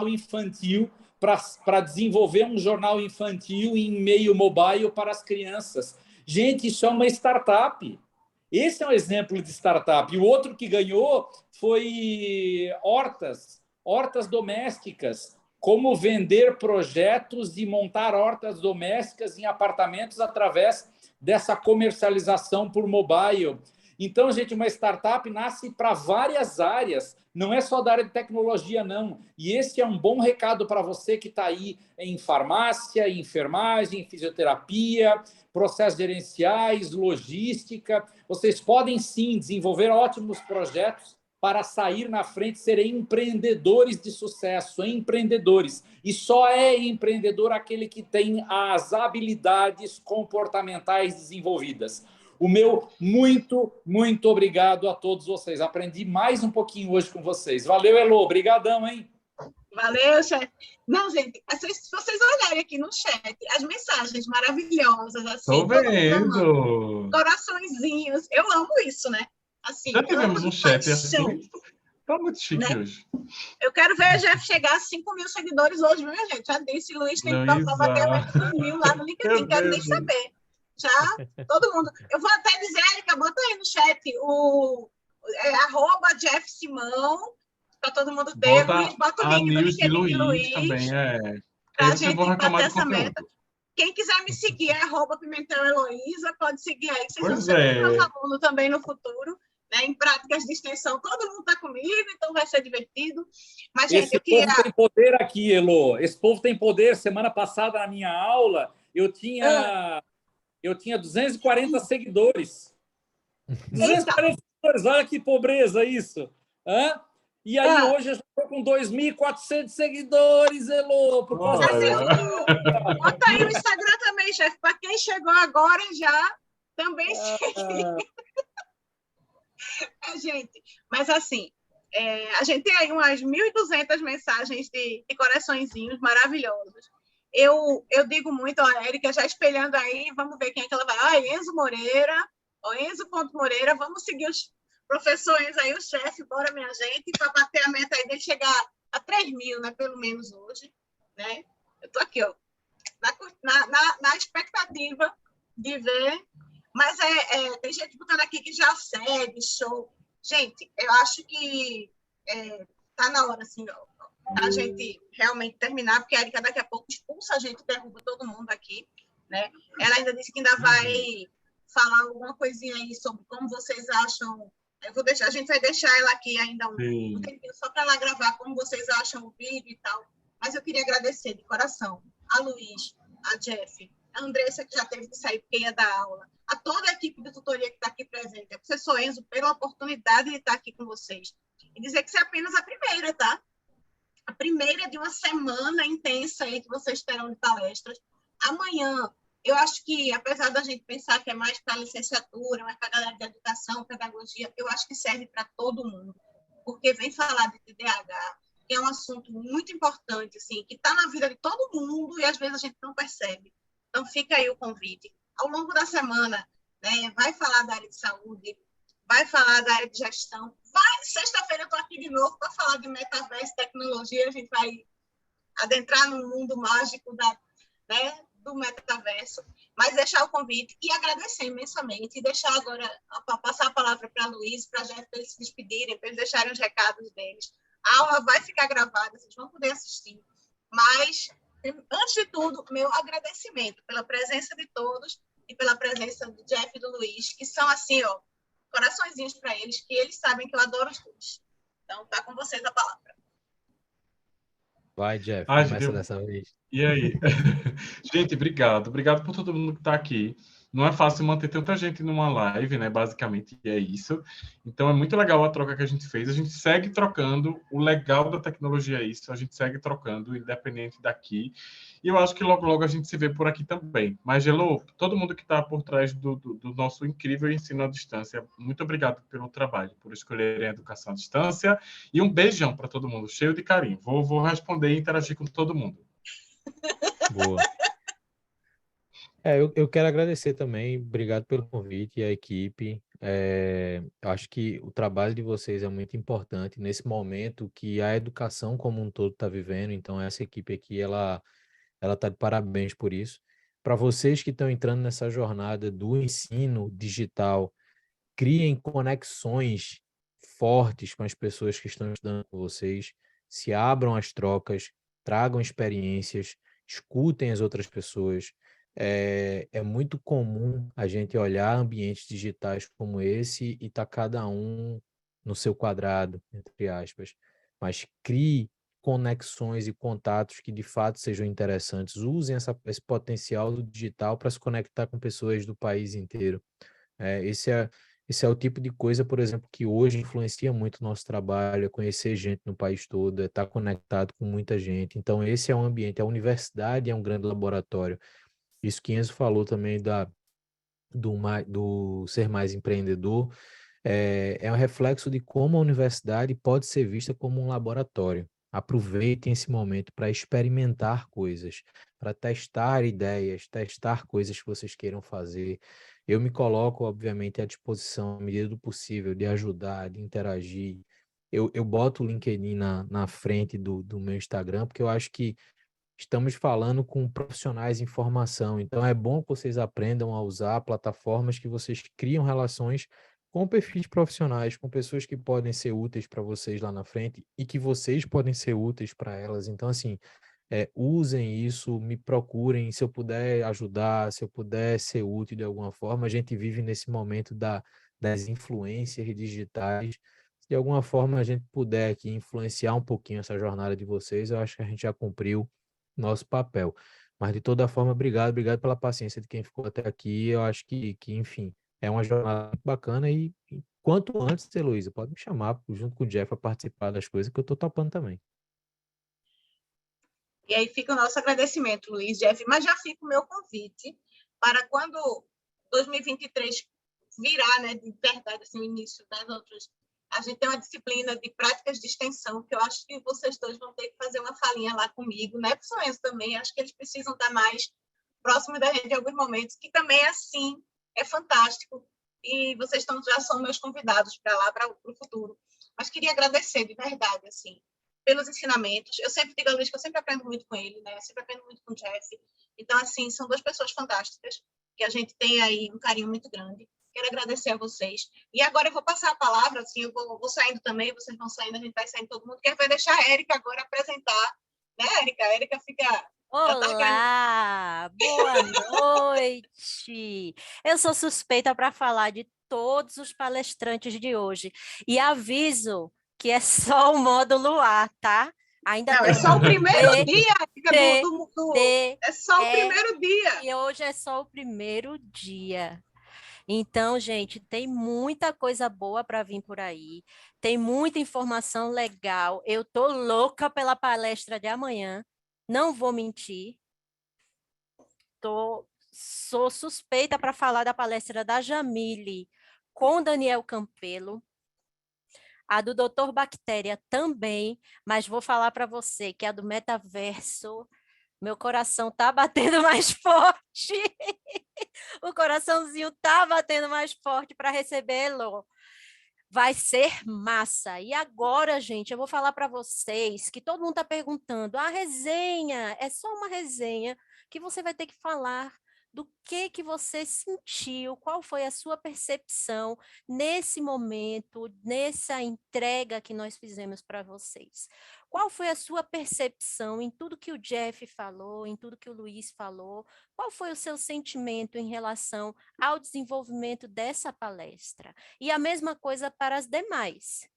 infantil, para desenvolver um jornal infantil em meio mobile para as crianças. Gente, isso é uma startup. Esse é um exemplo de startup. E o outro que ganhou foi hortas domésticas. Como vender projetos e montar hortas domésticas em apartamentos através dessa comercialização por mobile. Então, gente, uma startup nasce para várias áreas, não é só da área de tecnologia, não. E esse é um bom recado para você que está aí em farmácia, em enfermagem, em fisioterapia, processos gerenciais, logística. Vocês podem, sim, desenvolver ótimos projetos para sair na frente, serem empreendedores de sucesso, empreendedores. E só é empreendedor aquele que tem as habilidades comportamentais desenvolvidas. O meu muito, muito obrigado a todos vocês. Aprendi mais um pouquinho hoje com vocês. Valeu, Elô. Obrigadão, hein? Valeu, chefe. Não, gente, se vocês olharem aqui no chat, as mensagens maravilhosas, assim, Tô vendo. Coraçõezinhos. Eu amo isso, né? Assim, já tivemos um chat assim. Tá muito chique, né? Hoje. Eu quero ver a Jeff chegar a 5 mil seguidores hoje, viu, minha gente? Já disse, Luiz tem que bater mais de 1.000 lá no LinkedIn, quero nem saber. Já, todo mundo. Eu vou até dizer, Érica, bota aí no chat o @JeffSimão, para todo mundo ter. Luiz, bota o link no LinkedIn de Luiz também, para a gente bater essa meta. Quem quiser me seguir é @Pimentel Heloísa, pode seguir aí, que vocês vão ser meus alunos também no futuro, né? Em práticas de extensão, todo mundo está comigo, então vai ser divertido. Mas, gente, esse povo tem poder aqui, Elô. Esse povo tem poder. Semana passada, na minha aula, eu tinha 240 seguidores. 240 seguidores, olha que pobreza isso. E aí hoje eu já estou com 2.400 seguidores, Elô. Bota aí o Instagram também, chefe. Para quem chegou agora já também segue. Gente, mas assim, A gente tem aí umas 1.200 mensagens de coraçõezinhos maravilhosos. Eu digo muito, ó, a Érica já espelhando aí, vamos ver quem é que ela vai. Ó, Enzo Moreira, ó, Enzo.Moreira, vamos seguir os professores aí, o chefe, bora, minha gente, para bater a meta aí dele chegar a 3.000, né, pelo menos hoje, né? Eu tô aqui, ó, na expectativa de ver, mas tem gente botando aqui que já segue, show. Gente, eu acho que tá na hora, assim, ó, a gente realmente terminar, porque a Erika daqui a pouco expulsa a gente, derruba todo mundo aqui, né? Ela ainda disse que ainda vai falar alguma coisinha aí sobre como vocês acham. A gente vai deixar ela aqui ainda um tempinho só para ela gravar como vocês acham o vídeo e tal. Mas eu queria agradecer de coração a Luiz, a Jeff, a Andressa, que já teve que sair porque ia dar aula, a toda a equipe de tutoria que está aqui presente, a professor Enzo, pela oportunidade de estar aqui com vocês. E dizer que isso é apenas a primeira, tá? A primeira de uma semana intensa aí que vocês terão de palestras. Amanhã, eu acho que, apesar da gente pensar que é mais para a licenciatura, mais para a galera de educação, pedagogia, eu acho que serve para todo mundo, porque vem falar de TDAH, que é um assunto muito importante, assim, que está na vida de todo mundo e às vezes a gente não percebe. Então, fica aí o convite. Ao longo da semana, né, vai falar da área de saúde, vai falar da área de gestão. Sexta-feira eu estou aqui de novo para falar de metaverso, tecnologia. A gente vai adentrar no mundo mágico do metaverso. Mas deixar o convite e agradecer imensamente. E deixar agora, passar a palavra para a Luiz, para a Jeff, para eles se despedirem, para eles deixarem os recados deles. A aula vai ficar gravada, vocês vão poder assistir. Mas, antes de tudo, meu agradecimento pela presença de todos e pela presença do Jeff e do Luiz, que são assim, ó, coraçõezinhos para eles, que eles sabem que eu adoro os dois. Então, tá com vocês a palavra. Vai, Jeff, começa gente, dessa vez. E aí? Gente, obrigado. Obrigado por todo mundo que está aqui. Não é fácil manter tanta gente numa live, né? Basicamente, é isso. Então, é muito legal a troca que a gente fez. A gente segue trocando. O legal da tecnologia é isso. A gente segue trocando, independente daqui. E eu acho que logo, logo a gente se vê por aqui também. Mas, Gelô, todo mundo que está por trás do nosso incrível ensino à distância, muito obrigado pelo trabalho, por escolherem a educação à distância. E um beijão para todo mundo, cheio de carinho. Vou responder e interagir com todo mundo. Boa. Eu quero agradecer também, obrigado pelo convite e a equipe. Eu acho que o trabalho de vocês é muito importante nesse momento que a educação como um todo está vivendo, então essa equipe aqui, ela está de parabéns por isso. Para vocês que estão entrando nessa jornada do ensino digital, criem conexões fortes com as pessoas que estão estudando com vocês, se abram às trocas, tragam experiências, escutem as outras pessoas. É muito comum a gente olhar ambientes digitais como esse e tá cada um no seu quadrado, entre aspas. Mas crie conexões e contatos que de fato sejam interessantes. Usem esse potencial do digital para se conectar com pessoas do país inteiro. Esse é o tipo de coisa, por exemplo, que hoje influencia muito o nosso trabalho, é conhecer gente no país todo, é estar conectado com muita gente. Então, esse é um ambiente, a universidade é um grande laboratório. Isso que Enzo falou também do ser mais empreendedor, é um reflexo de como a universidade pode ser vista como um laboratório. Aproveitem esse momento para experimentar coisas, para testar ideias, testar coisas que vocês queiram fazer. Eu me coloco, obviamente, à disposição, à medida do possível, de ajudar, de interagir. Eu boto o LinkedIn na frente do meu Instagram, porque eu acho que estamos falando com profissionais em formação, então é bom que vocês aprendam a usar plataformas que vocês criam relações com perfis profissionais, com pessoas que podem ser úteis para vocês lá na frente e que vocês podem ser úteis para elas. Então, assim, usem isso, me procurem, se eu puder ajudar, se eu puder ser útil de alguma forma. A gente vive nesse momento das influências digitais. Se de alguma forma a gente puder aqui influenciar um pouquinho essa jornada de vocês, eu acho que a gente já cumpriu nosso papel. Mas, de toda forma, obrigado pela paciência de quem ficou até aqui. Eu acho que enfim, é uma jornada muito bacana e quanto antes, Heloísa, pode me chamar junto com o Jeff a participar das coisas que eu estou topando também. E aí fica o nosso agradecimento, Luiz, Jeff, mas já fica o meu convite para quando 2023 virar, né, de verdade, assim, o início das outras a gente tem uma disciplina de práticas de extensão, que eu acho que vocês dois vão ter que fazer uma falinha lá comigo, né? Professor Enzo também, acho que eles precisam estar mais próximos da gente em alguns momentos, que também é assim, é fantástico, e vocês já são meus convidados para lá, para o futuro. Mas queria agradecer, de verdade, assim, pelos ensinamentos. Eu sempre digo a Luiz que eu sempre aprendo muito com ele, né? Eu sempre aprendo muito com o Jeff. Então, assim, são duas pessoas fantásticas, que a gente tem aí um carinho muito grande. Quero agradecer a vocês. E agora eu vou passar a palavra, assim, eu vou saindo também, vocês vão saindo, a gente vai saindo todo mundo, que vai deixar a Érica agora apresentar, né, Érica? A Érica fica... Olá, boa noite. Eu sou suspeita para falar de todos os palestrantes de hoje. E aviso que é só o módulo A, tá? Ainda Não, tem é só o primeiro dia, Érica, é só o primeiro dia. E hoje é só o primeiro dia. Então, gente, tem muita coisa boa para vir por aí, tem muita informação legal. Eu tô louca pela palestra de amanhã, não vou mentir. Sou suspeita para falar da palestra da Jamile com Daniel Campelo, a do Dr. Bactéria também, mas vou falar para você que a do metaverso, meu coração tá batendo mais forte. O coraçãozinho tá batendo mais forte para receber Elô. Vai ser massa. E agora, gente, eu vou falar para vocês que todo mundo está perguntando, a resenha é só uma resenha que você vai ter que falar do que você sentiu, qual foi a sua percepção nesse momento, nessa entrega que nós fizemos para vocês. Qual foi a sua percepção em tudo que o Jeff falou, em tudo que o Luiz falou? Qual foi o seu sentimento em relação ao desenvolvimento dessa palestra? E a mesma coisa para as demais.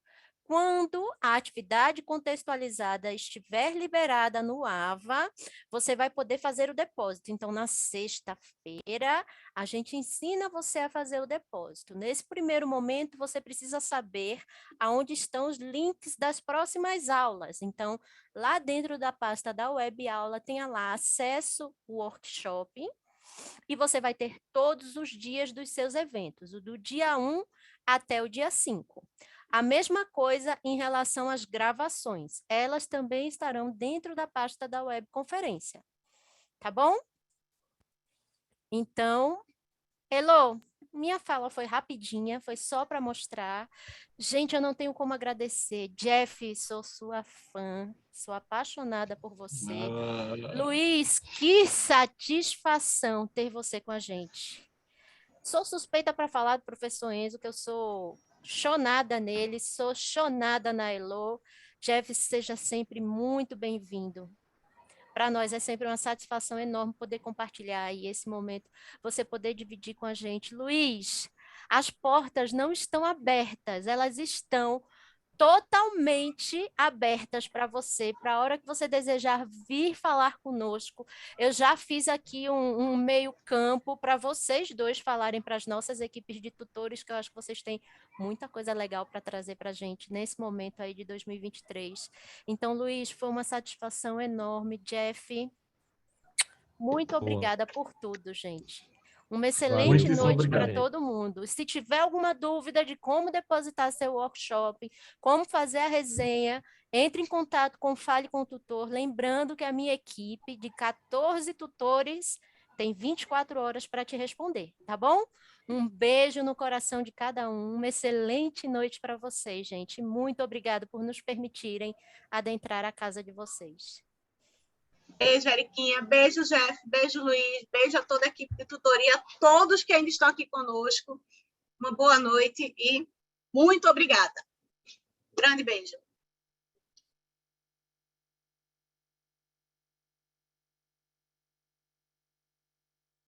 Quando a atividade contextualizada estiver liberada no AVA, você vai poder fazer o depósito. Então, na sexta-feira, a gente ensina você a fazer o depósito. Nesse primeiro momento, você precisa saber aonde estão os links das próximas aulas. Então, lá dentro da pasta da web aula, tenha lá acesso ao workshop e você vai ter todos os dias dos seus eventos, do dia 1 até o dia 5. A mesma coisa em relação às gravações. Elas também estarão dentro da pasta da webconferência. Tá bom? Então, Elô, minha fala foi rapidinha, foi só para mostrar. Gente, eu não tenho como agradecer. Jeff, sou sua fã, sou apaixonada por você. Luiz, que satisfação ter você com a gente. Sou suspeita para falar do professor Enzo, que eu sou chonada nele, sou chonada na Elô. Jeff, seja sempre muito bem-vindo. Para nós é sempre uma satisfação enorme poder compartilhar aí esse momento, você poder dividir com a gente. Luiz, as portas não estão abertas, elas estão totalmente abertas para você, para a hora que você desejar vir falar conosco. Eu já fiz aqui um meio campo para vocês dois falarem para as nossas equipes de tutores, que eu acho que vocês têm muita coisa legal para trazer para a gente nesse momento aí de 2023. Então, Luiz, foi uma satisfação enorme. Jeff, muito obrigada por tudo, gente. Uma excelente noite para todo mundo. Se tiver alguma dúvida de como depositar seu workshop, como fazer a resenha, entre em contato com o Fale com o Tutor, lembrando que a minha equipe de 14 tutores tem 24 horas para te responder, tá bom? Um beijo no coração de cada um, uma excelente noite para vocês, gente. Muito obrigada por nos permitirem adentrar a casa de vocês. Beijo, Eriquinha. Beijo, Jeff. Beijo, Luiz. Beijo a toda a equipe de tutoria, a todos que ainda estão aqui conosco. Uma boa noite e muito obrigada. Grande beijo.